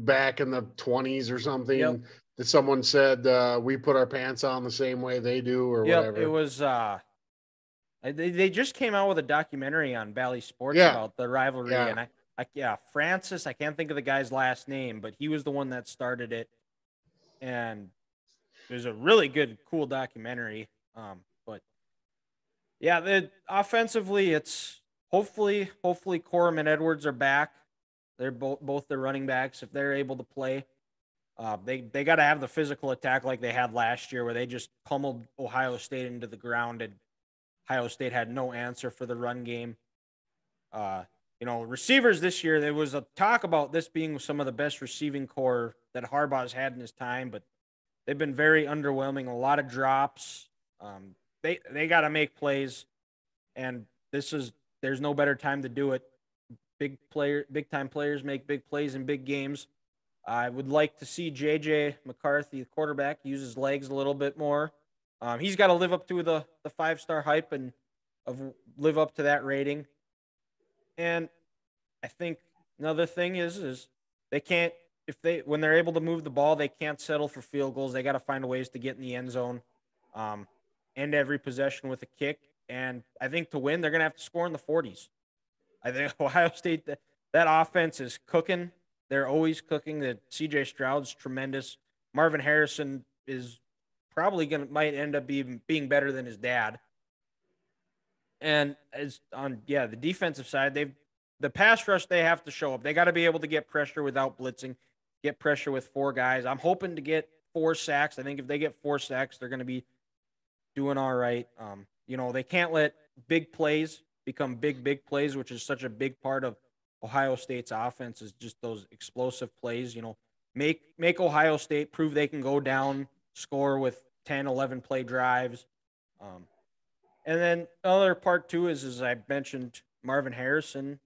back in the 20s or something that someone said we put our pants on the same way they do or whatever. It was they just came out with a documentary on Bally Sports about the rivalry, and Francis. I can't think of the guy's last name, but he was the one that started it. And there's a really good, cool documentary. But yeah, offensively, it's hopefully Corum and Edwards are back. They're both their running backs. If they're able to play, they got to have the physical attack like they had last year, where they just pummeled Ohio State into the ground, and Ohio State had no answer for the run game. Receivers this year, there was a talk about this being some of the best receiving core that Harbaugh's had in his time, but they've been very underwhelming. A lot of drops. They got to make plays, and there's no better time to do it. Big time players make big plays in big games. I would like to see J.J. McCarthy, the quarterback, use his legs a little bit more. He's got to live up to the 5-star hype and live up to that rating. And I think another thing is they can't, when they're able to move the ball, they can't settle for field goals. They got to find ways to get in the end zone, end every possession with a kick. And I think to win, they're going to have to score in the 40s. I think Ohio State, that offense is cooking. They're always cooking. The C.J. Stroud's tremendous. Marvin Harrison is probably might end up being better than his dad. And the defensive side, the pass rush, they have to show up. They got to be able to get pressure without blitzing, get pressure with 4 guys. I'm hoping to get 4 sacks. I think if they get 4 sacks, they're going to be doing all right. They can't let big plays become big plays, which is such a big part of Ohio State's offense, is just those explosive plays. Make Ohio State prove they can go down, score with 10, 11 play drives. And then another part too is I mentioned Marvin Harrison,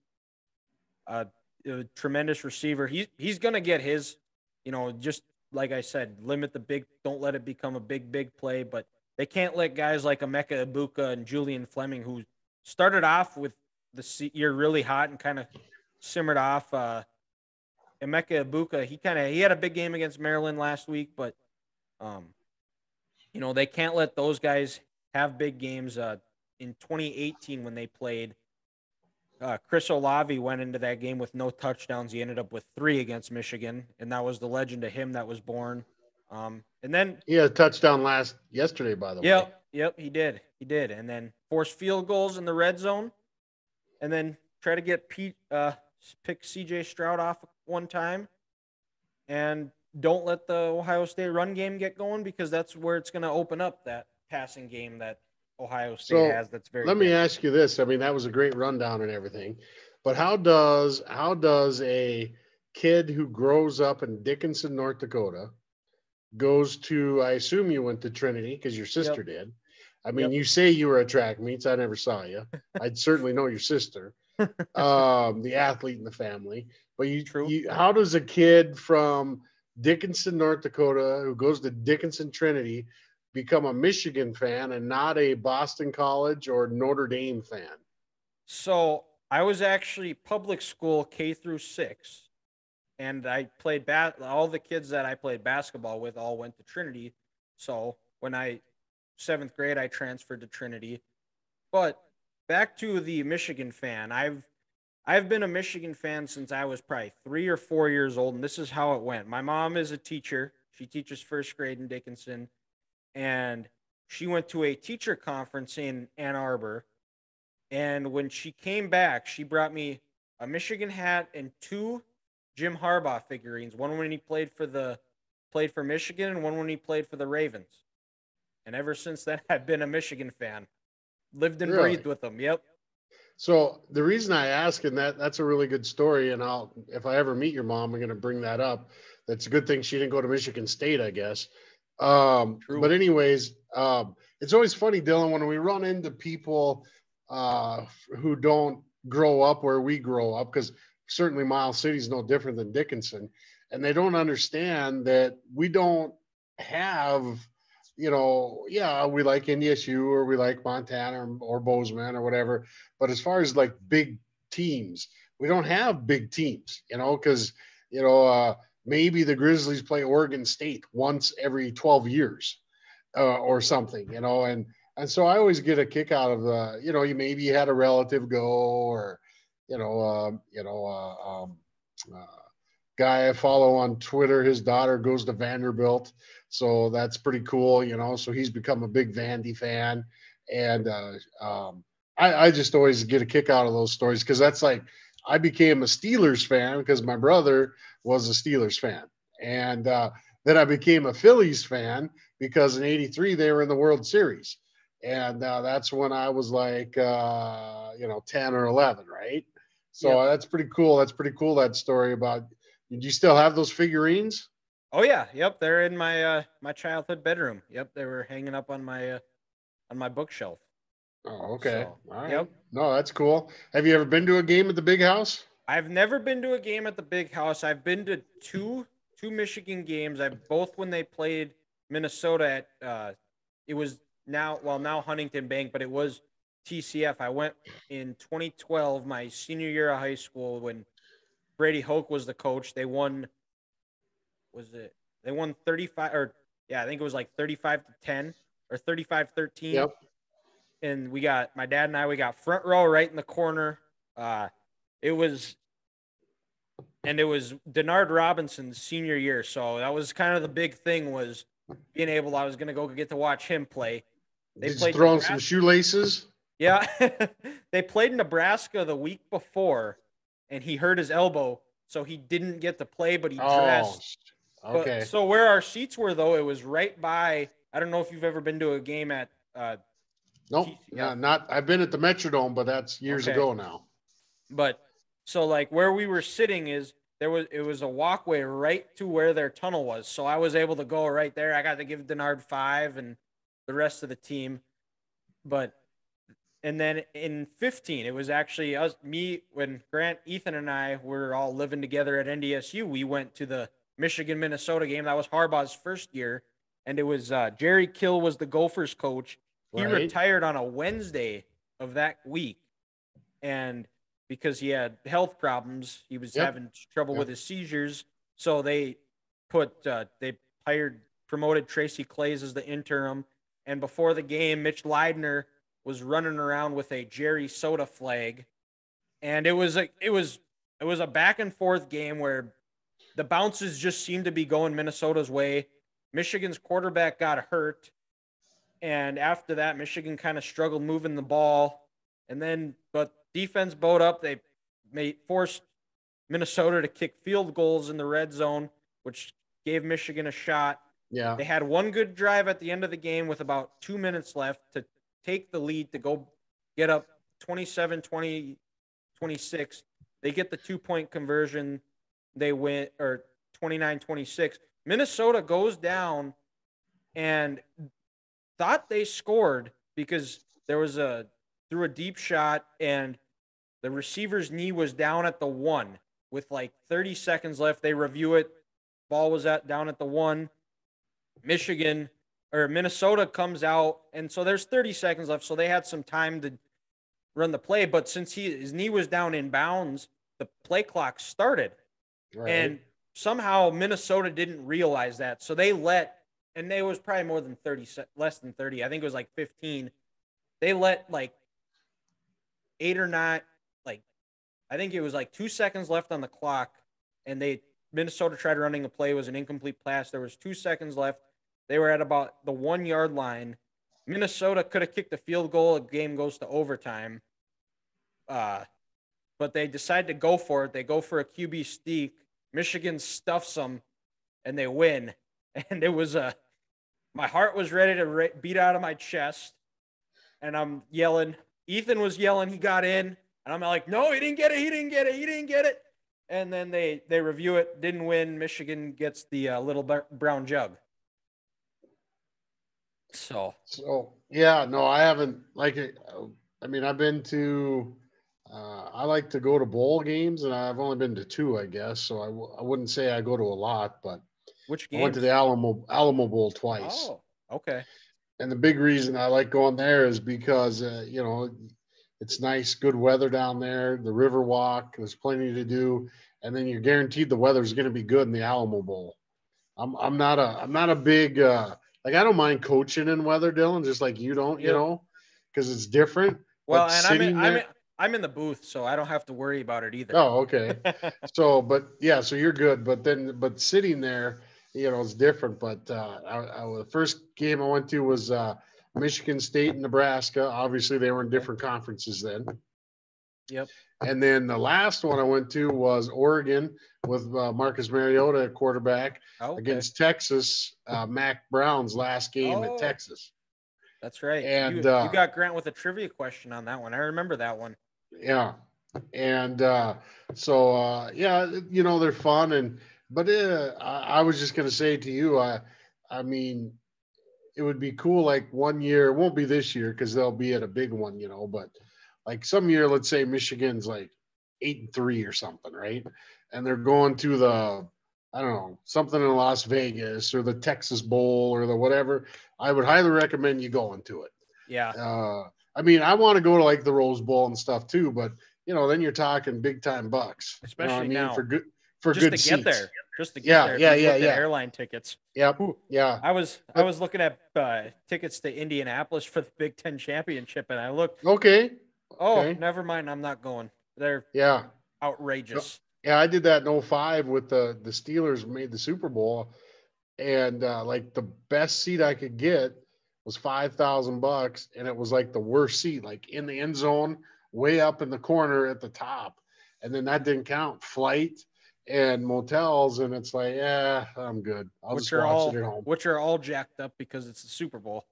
a tremendous receiver. He's going to get his, just like I said, limit the big, don't let it become a big play. But they can't let guys like Emeka Ibuka and Julian Fleming, who started off with the year really hot and kind of simmered off. Emeka Ibuka, he had a big game against Maryland last week, but they can't let those guys have big games. In 2018, when they played, Chris Olave went into that game with no touchdowns. He ended up with 3 against Michigan, and that was the legend of him that was born. And then he had a touchdown yesterday, by the way. Yep, he did, and then force field goals in the red zone, and then try to get pick C.J. Stroud off one time, and don't let the Ohio State run game get going, because that's where it's going to open up that passing game that Ohio State has. That's very. Let me ask you this. I mean, that was a great rundown and everything, but how does a kid who grows up in Dickinson, North Dakota, goes to, I assume you went to Trinity because your sister did. I mean, you say you were at track meets. I never saw you. I'd certainly know your sister, the athlete in the family. But how does a kid from Dickinson, North Dakota, who goes to Dickinson Trinity, become a Michigan fan and not a Boston College or Notre Dame fan? So I was actually public school K through 6, and I played all the kids that I played basketball with all went to Trinity. So when 7th grade, I transferred to Trinity. But back to the Michigan fan, I've been a Michigan fan since I was probably 3 or 4 years old, and this is how it went. My mom is a teacher. She teaches 1st grade in Dickinson. And she went to a teacher conference in Ann Arbor. And when she came back, she brought me a Michigan hat and 2 Jim Harbaugh figurines. One when he played for Michigan, and one when he played for the Ravens. And ever since then, I've been a Michigan fan. Lived and breathed with them. Yep. So the reason I ask, and that's a really good story, and if I ever meet your mom, I'm going to bring that up. That's a good thing she didn't go to Michigan State, I guess. But anyways, it's always funny, Dylan, when we run into people who don't grow up where we grow up, because certainly Miles City is no different than Dickinson, and they don't understand that we don't have, we like NDSU or we like Montana or Bozeman or whatever, but as far as like big teams, we don't have big teams, because maybe the Grizzlies play Oregon State once every 12 years or something, and so I always get a kick out of you maybe you had a relative go, or guy I follow on Twitter, his daughter goes to Vanderbilt, so that's pretty cool. So he's become a big Vandy fan, and I just always get a kick out of those stories because that's like I became a Steelers fan because my brother was a Steelers fan, and then I became a Phillies fan because in '83 they were in the World Series, and that's when I was like 10 or 11, right? So Yep. that's pretty cool. That's pretty cool. That story about. Do you still have those figurines? Oh yeah, yep. They're in my childhood bedroom. Yep, they were hanging up on my bookshelf. Oh, okay. So All right. yep. No, that's cool. Have you ever been to a game at the big house? I've never been to a game at the big house. I've been to two Michigan games. I've both when they played Minnesota at it was now Huntington Bank, but it was TCF. I went in 2012, my senior year of high school, when Brady Hoke was the coach. They won 35 or yeah, I think it was like 35-10 or 35-13. Yep. And my dad and we got front row right in the corner. It was Denard Robinson's senior year, so that was kind of the big thing was being able. I was gonna go get to watch him play. They Did you played throw on some Nebraska. shoelaces? Yeah, they played Nebraska the week before, and he hurt his elbow, so he didn't get to play. But he Oh, dressed. But okay. so where our seats were though, it was right by. I don't know if you've ever been to a game at Nope. TCF. No, not. I've been at the Metrodome, but that's years Okay. ago now. But so like where we were sitting is it was a walkway right to where their tunnel was. So I was able to go right there. I got to give Denard 5 and the rest of the team. But and then in 15, it was actually me when Grant, Ethan, and I were all living together at NDSU. We went to the Michigan Minnesota game. That was Harbaugh's first year, and it was Jerry Kill was the Gophers coach. He Right. retired on a Wednesday of that week, and because he had health problems, he was Yep. having trouble Yep. with his seizures. So they promoted Tracy Clays as the interim, and before the game, Mitch Leidner was running around with a Jerry Soda flag, and it was a back and forth game where the bounces just seemed to be going Minnesota's way. Michigan's quarterback got hurt, and after that, Michigan kind of struggled moving the ball, but defense bowed up. They forced Minnesota to kick field goals in the red zone, which gave Michigan a shot. Yeah. They had one good drive at the end of the game with about 2 minutes left to take the lead to go get up 27-20, 26. They get the 2-point conversion. They win, or 29-26. Minnesota goes down and thought they scored because there was threw a deep shot and the receiver's knee was down at the 1 with like 30 seconds left. They review it. Ball was down at the 1. Minnesota comes out, and so there's 30 seconds left, so they had some time to run the play. But since his knee was down in bounds, the play clock started, Right. and somehow Minnesota didn't realize that, so and it was probably more than 30, less than 30. I think it was like 15. They let like 8 or 9, like I think it was like 2 seconds left on the clock, and Minnesota tried running a play. It was an incomplete pass. There was 2 seconds left. They were at about the 1-yard line. Minnesota could have kicked a field goal. The game goes to overtime. But they decide to go for it. They go for a QB sneak. Michigan stuffs them, and they win. And it was my heart was ready to beat out of my chest. And I'm yelling. Ethan was yelling. He got in. And I'm like, no, he didn't get it. He didn't get it. He didn't get it. And then they review it. Didn't win. Michigan gets the little brown jug. So yeah, no, I haven't like it. I mean, I've been to. I like to go to bowl games, and I've only been to 2, I guess. So I wouldn't say I go to a lot, but which I went to games? the Alamo Bowl twice. Oh, okay. And the big reason I like going there is because it's nice, good weather down there. The river walk, there's plenty to do, and then you're guaranteed the weather's going to be good in the Alamo Bowl. I'm not a big like I don't mind coaching in weather, Dylan, just like you don't, Yep. because it's different. Well, But and sitting there, I'm in the booth, so I don't have to worry about it either. Oh, okay. So, but yeah, so you're good. But sitting there, it's different. But the first game I went to was Michigan State and Nebraska. Obviously, they were in different conferences then. Yep. And then the last one I went to was Oregon with Marcus Mariota at quarterback against Texas, Mac Brown's last game at Texas. That's right. And you got Grant with a trivia question on that one. I remember that one. Yeah. And so yeah, they're fun. But I was just going to say to you, I mean, it would be cool. Like one year, it won't be this year because they'll be at a big one, but like some year, let's say Michigan's like 8-3 or something, right? And they're going to I don't know, something in Las Vegas or the Texas Bowl or the whatever. I would highly recommend you going to it. Yeah. I mean, I want to go to like the Rose Bowl and stuff too, but then you're talking big time bucks. Especially now for good just seats. Get there. Just to get there. Yeah. Airline tickets. Yep. Yeah. I was looking at tickets to Indianapolis for the Big Ten championship, and I looked. Okay. Oh, never mind. I'm not going. They're outrageous. Yeah, I did that in 05 with the Steelers made the Super Bowl, and like the best seat I could get was $5,000, and it was like the worst seat, like in the end zone, way up in the corner at the top, and then that didn't count flight and motels, and it's like, yeah, I'm good. I'll just watch it at home. Which are all jacked up because it's the Super Bowl.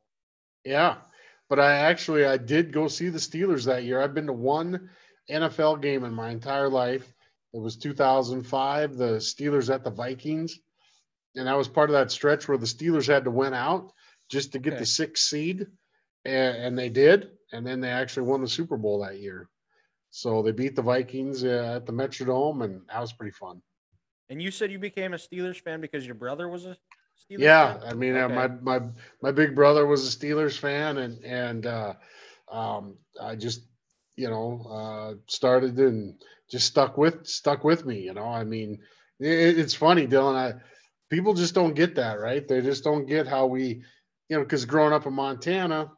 Yeah, but I did go see the Steelers that year. I've been to one NFL game in my entire life. It was 2005, the Steelers at the Vikings, and that was part of that stretch where the Steelers had to win out just to get the 6th seed, and they did, and then they actually won the Super Bowl that year. So they beat the Vikings at the Metrodome, and that was pretty fun. And you said you became a Steelers fan because your brother was a Steelers fan? I mean, my big brother was a Steelers fan, and I just started and just stuck with me. I mean, it's funny, Dylan. People just don't get that, right? They just don't get how we, because growing up in Montana,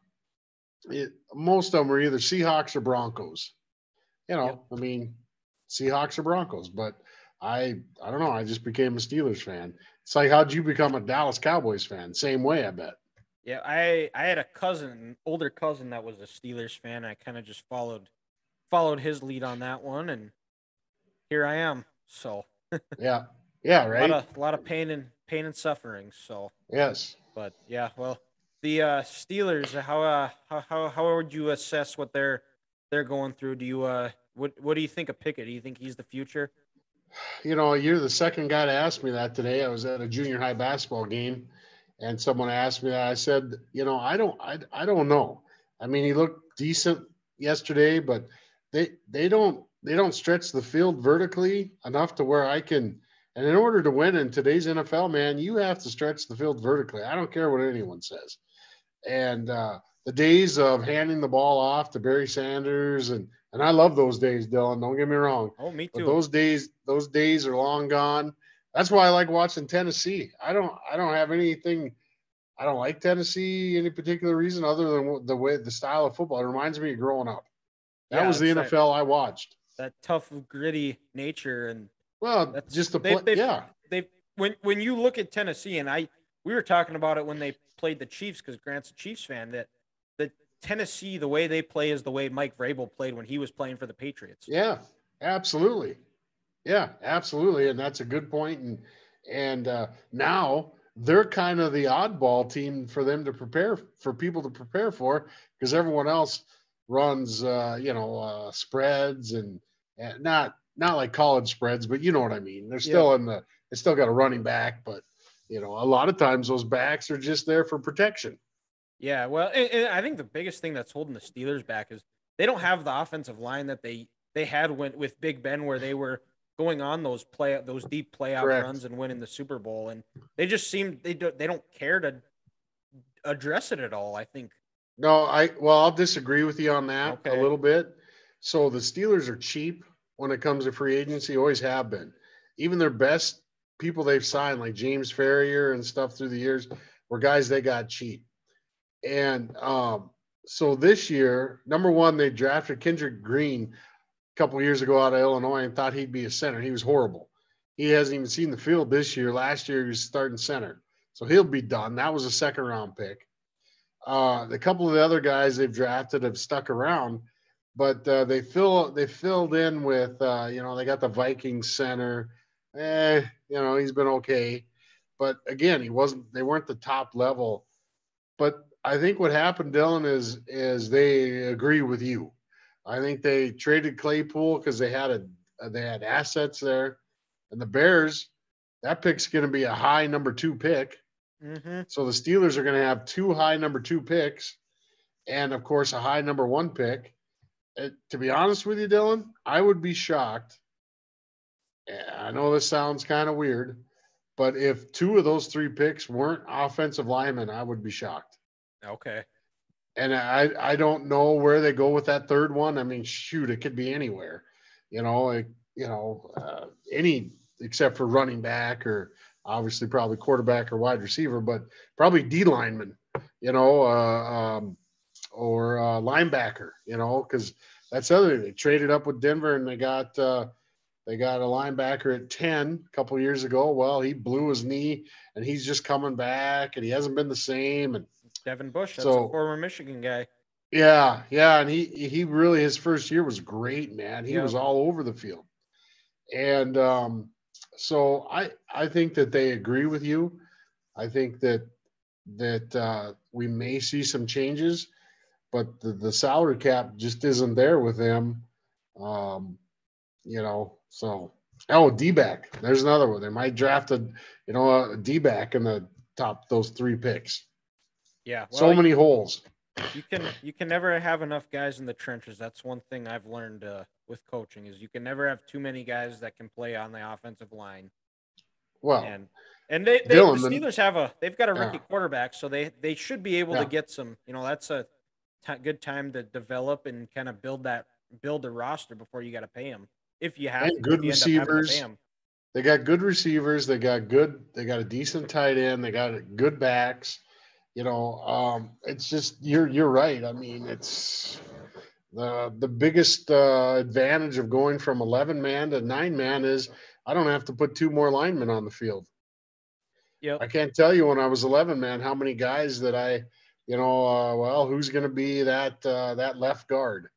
most of them are either Seahawks or Broncos. I mean, Seahawks or Broncos, but I don't know. I just became a Steelers fan. It's like, how'd you become a Dallas Cowboys fan? Same way, I bet. Yeah, I had an older cousin that was a Steelers fan. I kind of just followed his lead on that one, and here I am. So yeah, right. A lot of pain and suffering. So yes, but yeah, well, the Steelers. How would you assess what they're going through? Do you what do you think of Pickett? Do you think he's the future? You're the second guy to ask me that today. I was at a junior high basketball game, and someone asked me that. I said, I don't know. I mean, he looked decent yesterday, but they don't stretch the field vertically enough to where I can. And in order to win in today's NFL, man, you have to stretch the field vertically. I don't care what anyone says. And the days of handing the ball off to Barry Sanders and I love those days, Dylan. Don't get me wrong. Oh, me too. But those days are long gone. That's why I like watching Tennessee. I don't have anything. I don't like Tennessee any particular reason other than the style of football. It reminds me of growing up. That was the NFL I watched. That tough, gritty nature, and just the play. When you look at Tennessee, and we were talking about it when they played the Chiefs because Grant's a Chiefs fan. That Tennessee, the way they play is the way Mike Vrabel played when he was playing for the Patriots. Yeah, absolutely. Yeah, absolutely, and that's a good point. And now they're kind of the oddball team for them to prepare for people to prepare for because everyone else runs spreads and not like college spreads, but you know what I mean. They're still they still got a running back, but a lot of times those backs are just there for protection. Yeah, well, and I think the biggest thing that's holding the Steelers back is they don't have the offensive line that they had with Big Ben, where they were going on those deep playoff runs and winning the Super Bowl, and they just seem they don't care to address it at all. I think. No, I'll disagree with you on that a little bit. So the Steelers are cheap when it comes to free agency, always have been. Even their best people they've signed, like James Ferrier and stuff through the years, were guys they got cheap. And so this year, number one, they drafted Kendrick Green a couple years ago out of Illinois and thought he'd be a center. He was horrible. He hasn't even seen the field this year. Last year, he was starting center. So he'll be done. That was a second round pick. The couple of the other guys they've drafted have stuck around, but they filled in with they got the Vikings center. He's been okay, but again, they weren't the top level. But I think what happened, Dylan, is they agree with you. I think they traded Claypool because they had assets there, and the Bears, that pick's going to be a high number 2 pick. Mm-hmm. So the Steelers are going to have 2 high number 2 picks, and of course a high number 1 pick. To be honest with you, Dylan, I would be shocked. I know this sounds kind of weird, but if 2 of those 3 picks weren't offensive linemen, I would be shocked. Okay. And I don't know where they go with that third one. I mean, shoot, it could be anywhere, any except for running back or obviously probably quarterback or wide receiver, but probably D lineman, or linebacker, because that's the other thing. They traded up with Denver and they got a linebacker at 10 a couple years ago. Well, he blew his knee and he's just coming back and he hasn't been the same. And Devin Bush, that's a former Michigan guy. Yeah, and he really, his first year was great, man. He was all over the field. And so I think that they agree with you. I think that we may see some changes, but the salary cap just isn't there with them. So D-back. There's another one. They might draft a D-back in the top those 3 picks. Yeah, so many holes. You can never have enough guys in the trenches. That's one thing I've learned with coaching is you can never have too many guys that can play on the offensive line. Well, and the Steelers they've got a rookie quarterback, so they should be able to get some. That's a good time to develop and kind of build a roster before you got to pay them. If you have good receivers, they got good receivers. They got a decent tight end. They got good backs. It's just you're right. I mean, it's the biggest advantage of going from 11-man to 9-man is I don't have to put 2 more linemen on the field. Yep. I can't tell you when I was 11-man how many guys that I, who's going to be that left guard?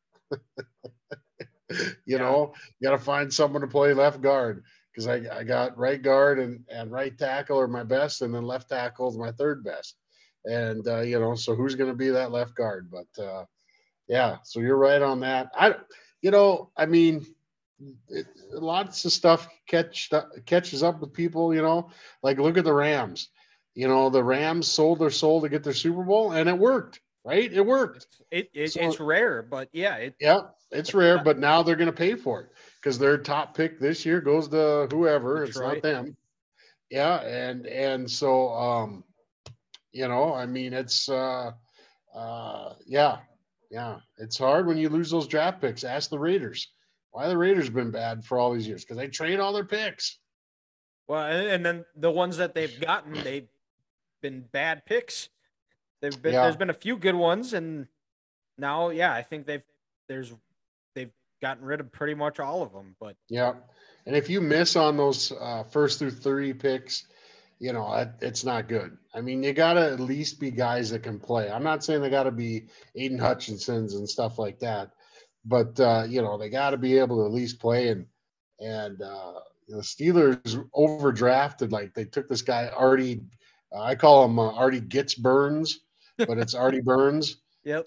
You got to find someone to play left guard because I got right guard and right tackle are my best, and then left tackle is my third best. And, so who's going to be that left guard? But, so you're right on that. Lots of stuff catches up with people, like look at the Rams. The Rams sold their soul to get their Super Bowl, and it worked, right? It worked. It's rare, but it's rare, but now they're going to pay for it because their top pick this year goes to whoever. Detroit. It's not them. Yeah, and so it's it's hard when you lose those draft picks. Ask the Raiders. Why the Raiders been bad for all these years? Because they trade all their picks. Well, and then the ones that they've gotten, they've been bad picks. There's been a few good ones, and now I think they've gotten rid of pretty much all of them. But and if you miss on those first through 3 picks, it's not good. I mean, you got to at least be guys that can play. I'm not saying they got to be Aiden Hutchinsons and stuff like that, but they got to be able to at least play. And the Steelers overdrafted. Like they took this guy Artie. I call him Artie Gets Burns, but it's Artie Burns. Yep.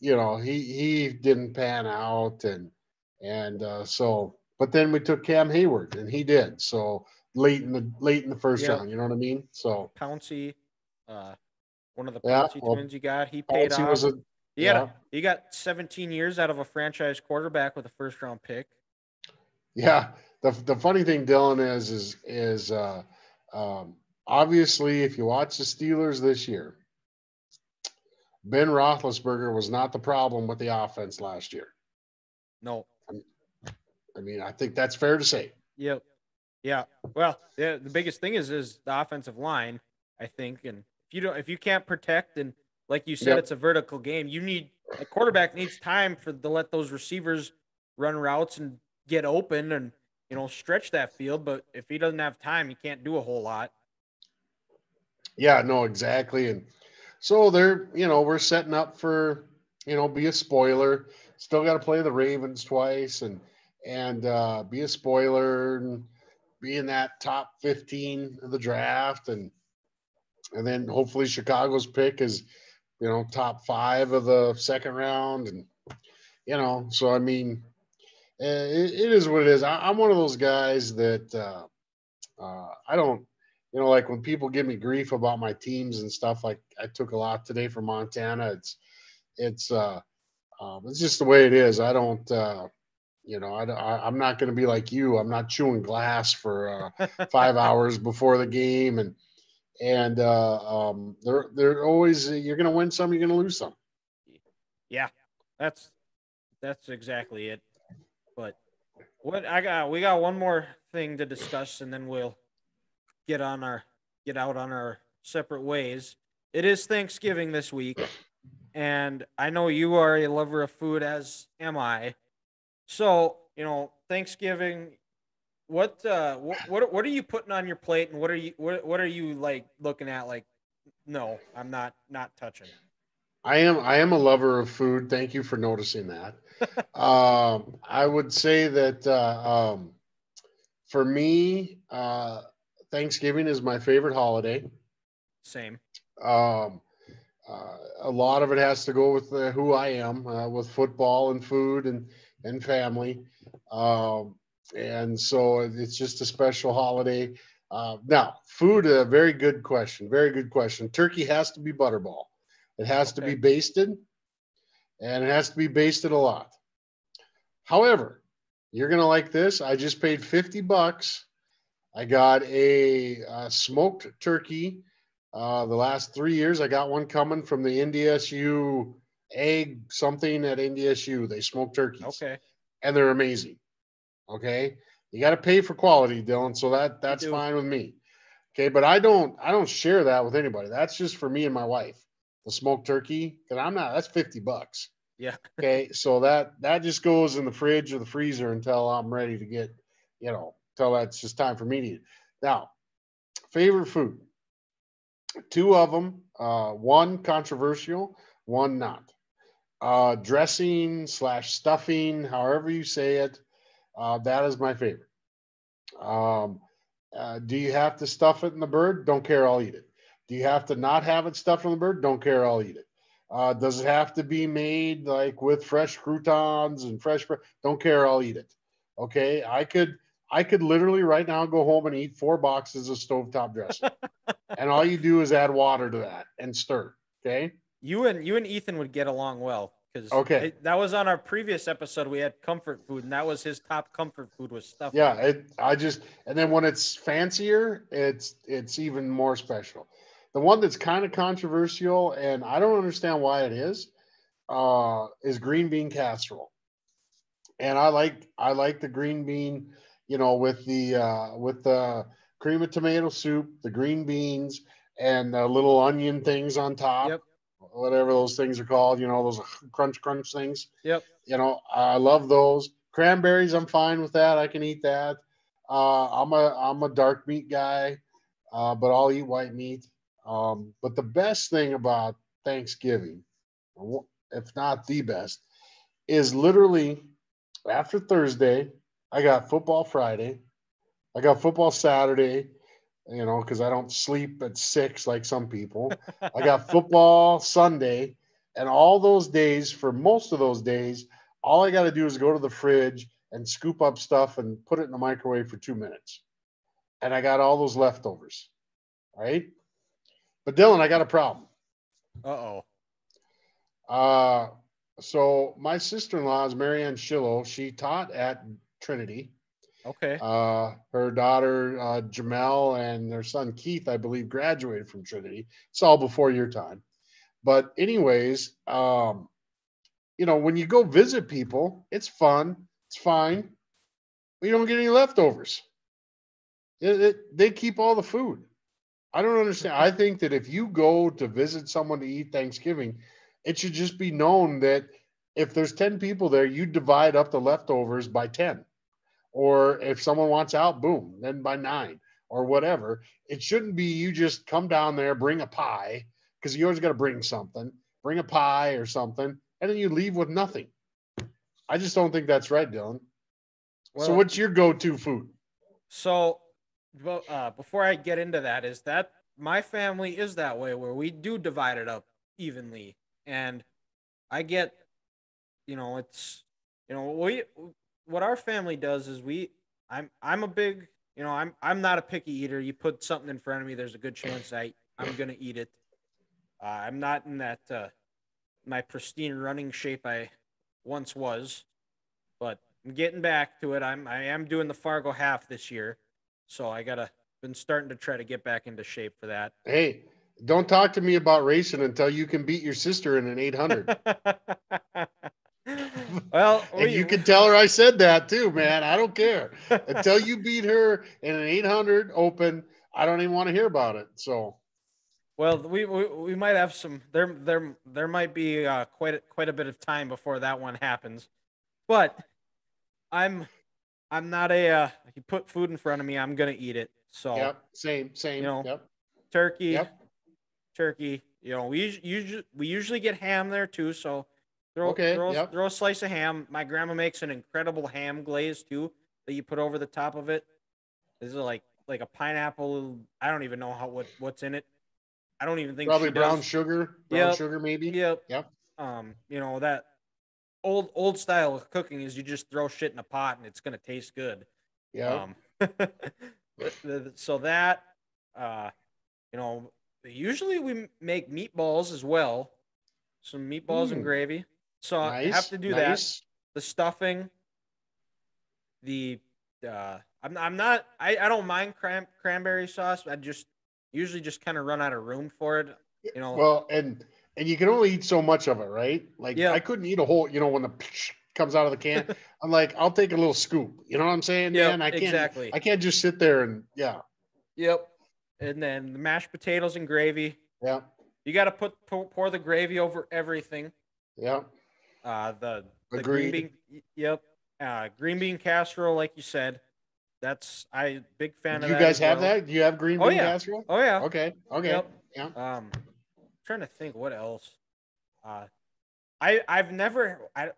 He didn't pan out, and so. But then we took Cam Hayward, and he did. So late in the first round, you know what I mean? So Pouncey, one of the Pouncey twins you got, he paid Pouncey off. He got 17 years out of a franchise quarterback with a first round pick. Yeah. The funny thing, Dylan, is obviously if you watch the Steelers this year, Ben Roethlisberger was not the problem with the offense last year. No. I mean, I think that's fair to say. Yep. Yeah. Well, the biggest thing is the offensive line, I think, and if you can't protect and like you said, Yep. it's a vertical game. A quarterback needs time to let those receivers run routes and get open and, stretch that field. But if he doesn't have time, he can't do a whole lot. Yeah, no, exactly. And so we're setting up for, be a spoiler. Still got to play the Ravens twice and be a spoiler and be in that top 15 of the draft. And then hopefully Chicago's pick is, top 5 of the second round. And, so I mean, it is what it is. I'm one of those guys that I don't, like when people give me grief about my teams and stuff. Like I took a lot today from Montana. It's just the way it is. I don't, I'm not going to be like you. I'm not chewing glass for 5 hours before the game, and they're always you're going to win some, you're going to lose some. Yeah, that's exactly it. But we got one more thing to discuss, and then we'll get out on our separate ways. It is Thanksgiving this week, and I know you are a lover of food, as am I. So, Thanksgiving, what are you putting on your plate, and what are you like looking at like, no, I'm not touching. I am a lover of food. Thank you for noticing that. I would say that for me, Thanksgiving is my favorite holiday. Same. Um, a lot of it has to go with who I am, with football and food and family. Um, and so it's just a special holiday. Now, food, a very good question. Very good question. Turkey has to be butterball. It has to be Okay. basted, and it has to be basted a lot. However, you're going to like this. I just paid $50. I got a smoked turkey. The last 3 years, I got one coming from the NDSU egg something at NDSU. They smoke turkeys, Okay. and they're amazing. Okay, you got to pay for quality, Dylan. So that's do. fine with me. Okay, but I don't share that with anybody. That's just for me and my wife. The smoked turkey, because I'm not. That's $50. Yeah. Okay, so that just goes in the fridge or the freezer until I'm ready to get, until that's just time for me to eat. Now, favorite food. Two of them, one controversial, one not. Dressing slash stuffing, however you say it, that is my favorite. Um, do you have to stuff it in the bird? Don't care, I'll eat it. Do you have to not have it stuffed in the bird? Don't care, I'll eat it. Does it have to be made like with fresh croutons and fresh bread? Don't care, I'll eat it. Okay, I could literally right now go home and eat 4 boxes of stovetop dressing, and all you do is add water to that and stir. Okay. You and Ethan would get along well because Okay. that was on our previous episode. We had comfort food, and that was his top comfort food was stuffing. Yeah. And then when it's fancier, it's even more special. The one that's kind of controversial, and I don't understand why it is green bean casserole. And I like the green bean, with the cream of tomato soup, the green beans, and the little onion things on top, Yep. whatever those things are called, those crunch things. Yep. I love those. Cranberries, I'm fine with that. I can eat that. I'm a dark meat guy, but I'll eat white meat. But the best thing about Thanksgiving, if not the best, is literally after Thursday, I got football Friday. I got football Saturday, because I don't sleep at 6 like some people. I got football Sunday, and all those days, for most of those days, all I got to do is go to the fridge and scoop up stuff and put it in the microwave for 2 minutes. And I got all those leftovers, right? But Dylan, I got a problem. Uh-oh. Uh, so my sister-in-law is Marianne Shillow. She taught at Trinity. Okay. Her daughter Jamel and their son Keith, I believe, graduated from Trinity. It's all before your time. But anyways, when you go visit people, it's fun, it's fine, but you don't get any leftovers. They keep all the food. I don't understand. I think that if you go to visit someone to eat Thanksgiving, it should just be known that if there's 10 people there, you divide up the leftovers by 10. Or if someone wants out, boom, then by 9 or whatever. It shouldn't be you just come down there, bring a pie, because you always got to bring something, bring a pie or something, and then you leave with nothing. I just don't think that's right, Dylan. So Well, what's your go-to food? so before I get into that, is that my family is that way where we do divide it up evenly, and I get, it's, we what our family does is I'm a big, I'm not a picky eater. You put something in front of me, there's a good chance I'm gonna eat it. I'm not in that my pristine running shape I once was, but I'm getting back to it. I am doing the Fargo half this year, so been starting to try to get back into shape for that. Hey, don't talk to me about racing until you can beat your sister in an 800. Well, And you can tell her I said that too, man. I don't care. Until you beat her in an 800 open, I don't even want to hear about it. So, well, we might have some there might be quite a bit of time before that one happens, but I'm I'm not if you put food in front of me, I'm gonna eat it. So yep, same, you same. know, Yep, turkey, yep. turkey. We usually get ham there too. So throw Okay, throw yep. throw a slice of ham. My grandma makes an incredible ham glaze too that you put over the top of it. This is like a pineapple. I don't even know what's in it. I don't even think Probably she does. brown Yep, sugar maybe. yep. Yep. That old style of cooking is you just throw shit in a pot and it's gonna taste good. Yep. Um, so that uh, you know, usually we make meatballs as well, some meatballs and Mm, gravy. So I have nice, to do that. nice. The stuffing, the I'm not I don't mind cranberry sauce. I just usually just kind of run out of room for it. You know. Well, and you can only eat so much of it, right? Like I Yep. couldn't eat a whole, when the comes out of the can. I'm like, I'll take a little scoop. You know what I'm saying, Yep. man? Exactly. I can't just sit there and yeah, Yep. And then the mashed potatoes and gravy. yeah, You got to pour the gravy over everything. yeah. The green Agreed. bean. Yep. Green bean casserole, like you said. I big fan Do of you that guys as have well. that? Do you have green Oh bean yeah. casserole? Oh yeah. Okay. Okay. Yep. Yeah. Trying to think what else. Uh,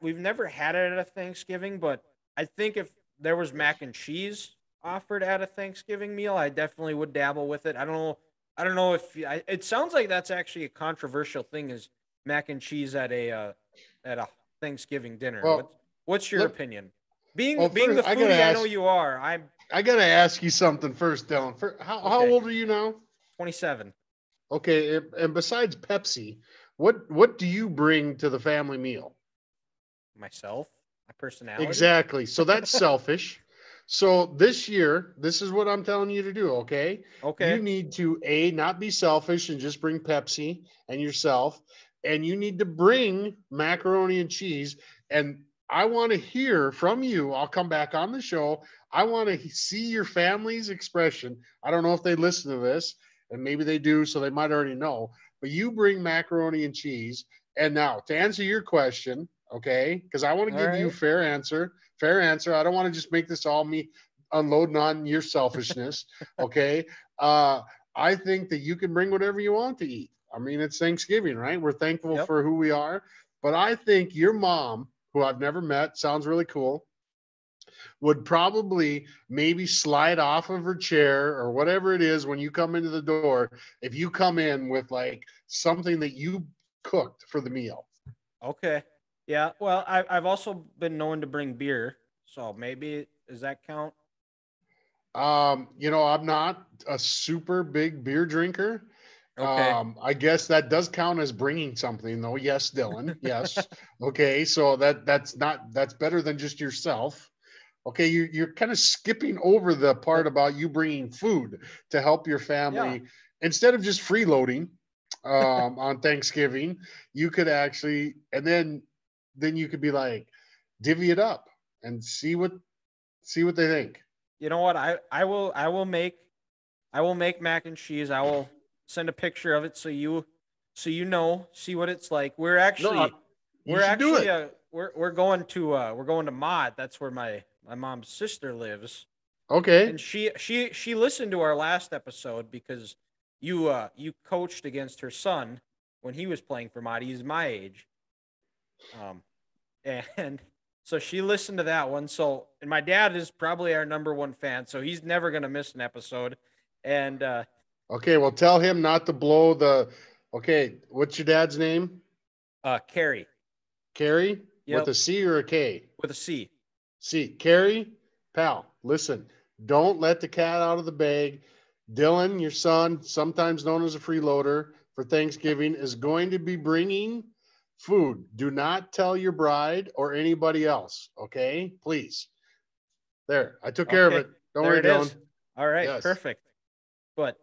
we've never had it at a Thanksgiving, but I think if there was mac and cheese offered at a Thanksgiving meal, I definitely would dabble with it. I don't know if it sounds like that's actually a controversial thing is mac and cheese at a Thanksgiving dinner. Well, What's your let opinion? Being first the foodie I know you are, I'm I gotta ask you something first, Dylan. How okay. old are you now? 27 Okay, and besides Pepsi, what do you bring to the family meal? myself, my personality. Exactly. So that's selfish. So this year, this is what I'm telling you to do, okay? You Okay. need to not be selfish and just bring Pepsi and yourself, and you need to bring macaroni and cheese. And I want to hear from you. I'll come back on the show. I want to see your family's expression. I don't know if they listen to this, and maybe they do, so they might already know. But you bring macaroni and cheese. And now to answer your question, okay, because I want to All give you right. fair answer. Fair answer. I don't want to just make this all me unloading on your selfishness. Okay. Uh, I think that you can bring whatever you want to eat. I mean, it's Thanksgiving, right? We're thankful Yep. for who we are. But I think your mom, who I've never met, sounds really cool, would probably maybe slide off of her chair or whatever it is when you come into the door. If you come in with like something that you cooked for the meal. Okay. Yeah. Well, I've also been known to bring beer, so maybe does that count? I'm not a super big beer drinker. Okay. I guess that does count as bringing something, though. Yes, Dylan. Yes. Okay. So that's better than just yourself. Okay, you're kind of skipping over the part Well, about you bringing food to help your yeah. family instead of just freeloading on Thanksgiving. You could actually, and then you could be like, divvy it up and see what they think. You know what? I will make I will make mac and cheese. I will send a picture of it so you see what it's like. No, you should do it. We're going to Mott. That's where my mom's sister lives. Okay. And she listened to our last episode because you coached against her son when he was playing for Mott. He's my age. And so she listened to that one. So, and my dad is probably our number one fan, so he's never gonna miss an episode. And Okay, well, tell him not to blow the. Okay, what's your dad's name? Carrie. Carrie? With Yep, a C or a K? with a C. C. Carrie, pal, listen, don't let the cat out of the bag. Dylan, your son, sometimes known as a freeloader for Thanksgiving, is going to be bringing food. Do not tell your bride or anybody else, okay? Please. There, I took care of Okay, it. Don't there worry, it Dylan. is. All right, Yes. perfect. But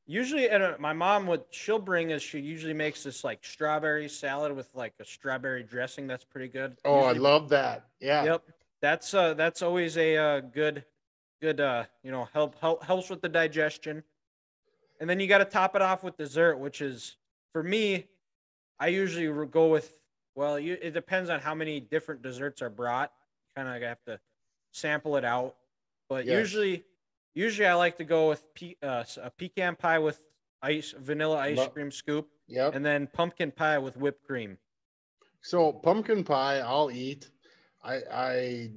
usually, and my mom, what she'll bring is she usually makes this like strawberry salad with like a strawberry dressing. That's pretty good. Oh, I Usually, love that. Yeah. yep. That's always a good helps with the digestion. And then you got to top it off with dessert, which is for me, I usually go with it depends on how many different desserts are brought. Kind of have to sample it out, but Yes. usually I like to go with a pecan pie with vanilla ice Lo- cream scoop, yep. and then pumpkin pie with whipped cream. So pumpkin pie, I'll eat. I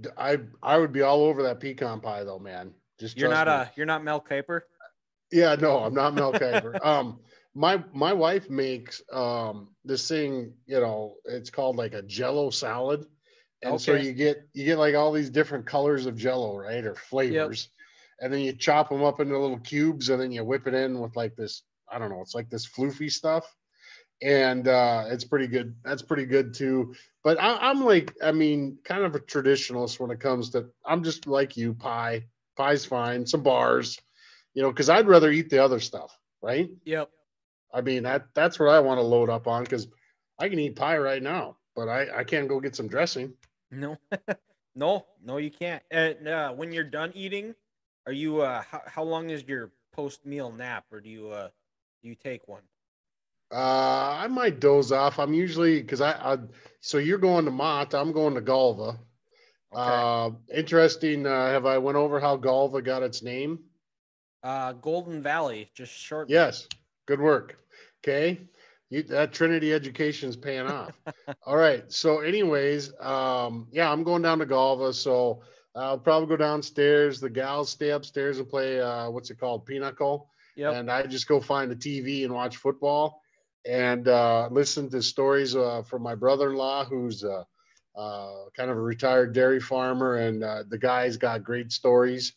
would be all over that pecan pie though, man. Just trust me. You're not Mel Kiper. Yeah, no, I'm not Mel Kiper. My wife makes this thing, it's called like a Jello salad, and so Okay. you get like all these different colors of Jello, right, or Yep. flavors, and then you chop them up into little cubes, and then you whip it in with like this. I don't know, it's like this floofy stuff, and it's pretty good. That's pretty good too. But I'm like, I mean, kind of a traditionalist when it comes to. I'm just like you, pie. Pie's fine. Some bars, because I'd rather eat the other stuff, right? Yep. I mean, that's what I want to load up on because I can eat pie right now, but I can't go get some dressing. No. No, you can't. And when you're done eating, are you how long is your post meal nap, or do you take one? I might doze off. I'm usually because so you're going to Mott, I'm going to Galva. Okay. Interesting. Have I went over how Galva got its name? Golden Valley, just shorten it. Yes. Good work. Okay. That Trinity education is paying off. All right. So, anyways, yeah, I'm going down to Galva. So I'll probably go downstairs. The gals stay upstairs and play what's it called? Pinochle. Yep. And I just go find a TV and watch football and listen to stories from my brother-in-law, who's kind of a retired dairy farmer, and the guy's got great stories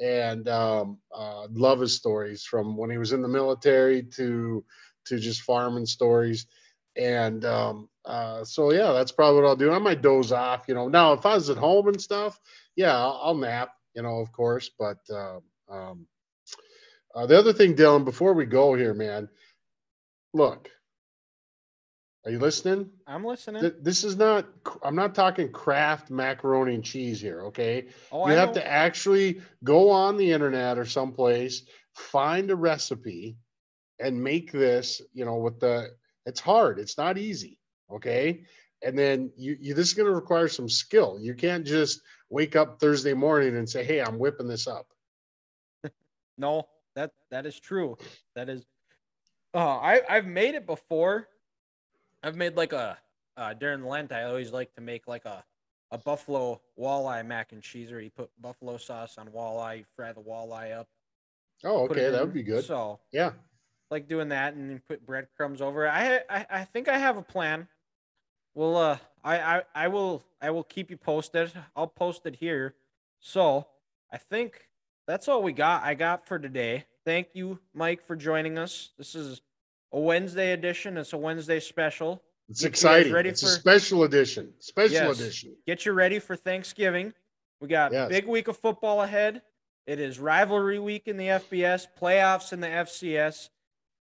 and love his stories from when he was in the military to just farming stories. And so, yeah, that's probably what I'll do. I might doze off, Now, if I was at home and stuff, yeah, I'll nap, of course. But the other thing, Dylan, before we go here, man, look, are you listening? I'm listening. This is not, I'm not talking Kraft macaroni and cheese here, okay? Oh, You I have know. to actually go on the internet or someplace, find a recipe, and make this, it's hard. It's not easy, okay? And then this is going to require some skill. You can't just wake up Thursday morning and say, hey, I'm whipping this up. No, that is true. That is. I've made it before. I've made like a during Lent. I always like to make like a buffalo walleye mac and cheese, where you put buffalo sauce on walleye, fry the walleye up, Oh, put it okay. That would in. be good. So Yeah. like doing that, and then put breadcrumbs over it. I think I have a plan. Well, I will keep you posted. I'll post it here. So I think that's all I got for today. Thank you, Mike, for joining us. This is a Wednesday edition. It's a Wednesday special. It's Get you guys exciting. ready It's a for special edition. Special yes. edition. Get you ready for Thanksgiving. We got Yes. big week of football ahead. It is rivalry week in the FBS, playoffs in the FCS.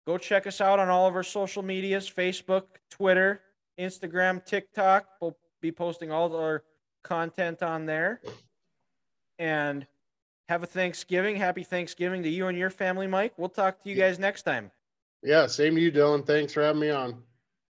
Go check us out on all of our social medias: Facebook, Twitter, Instagram, TikTok. We'll be posting all of our content on there. And have a Thanksgiving. Happy Thanksgiving to you and your family, Mike. We'll talk to you guys next time. Yeah, same to you, Dylan. Thanks for having me on.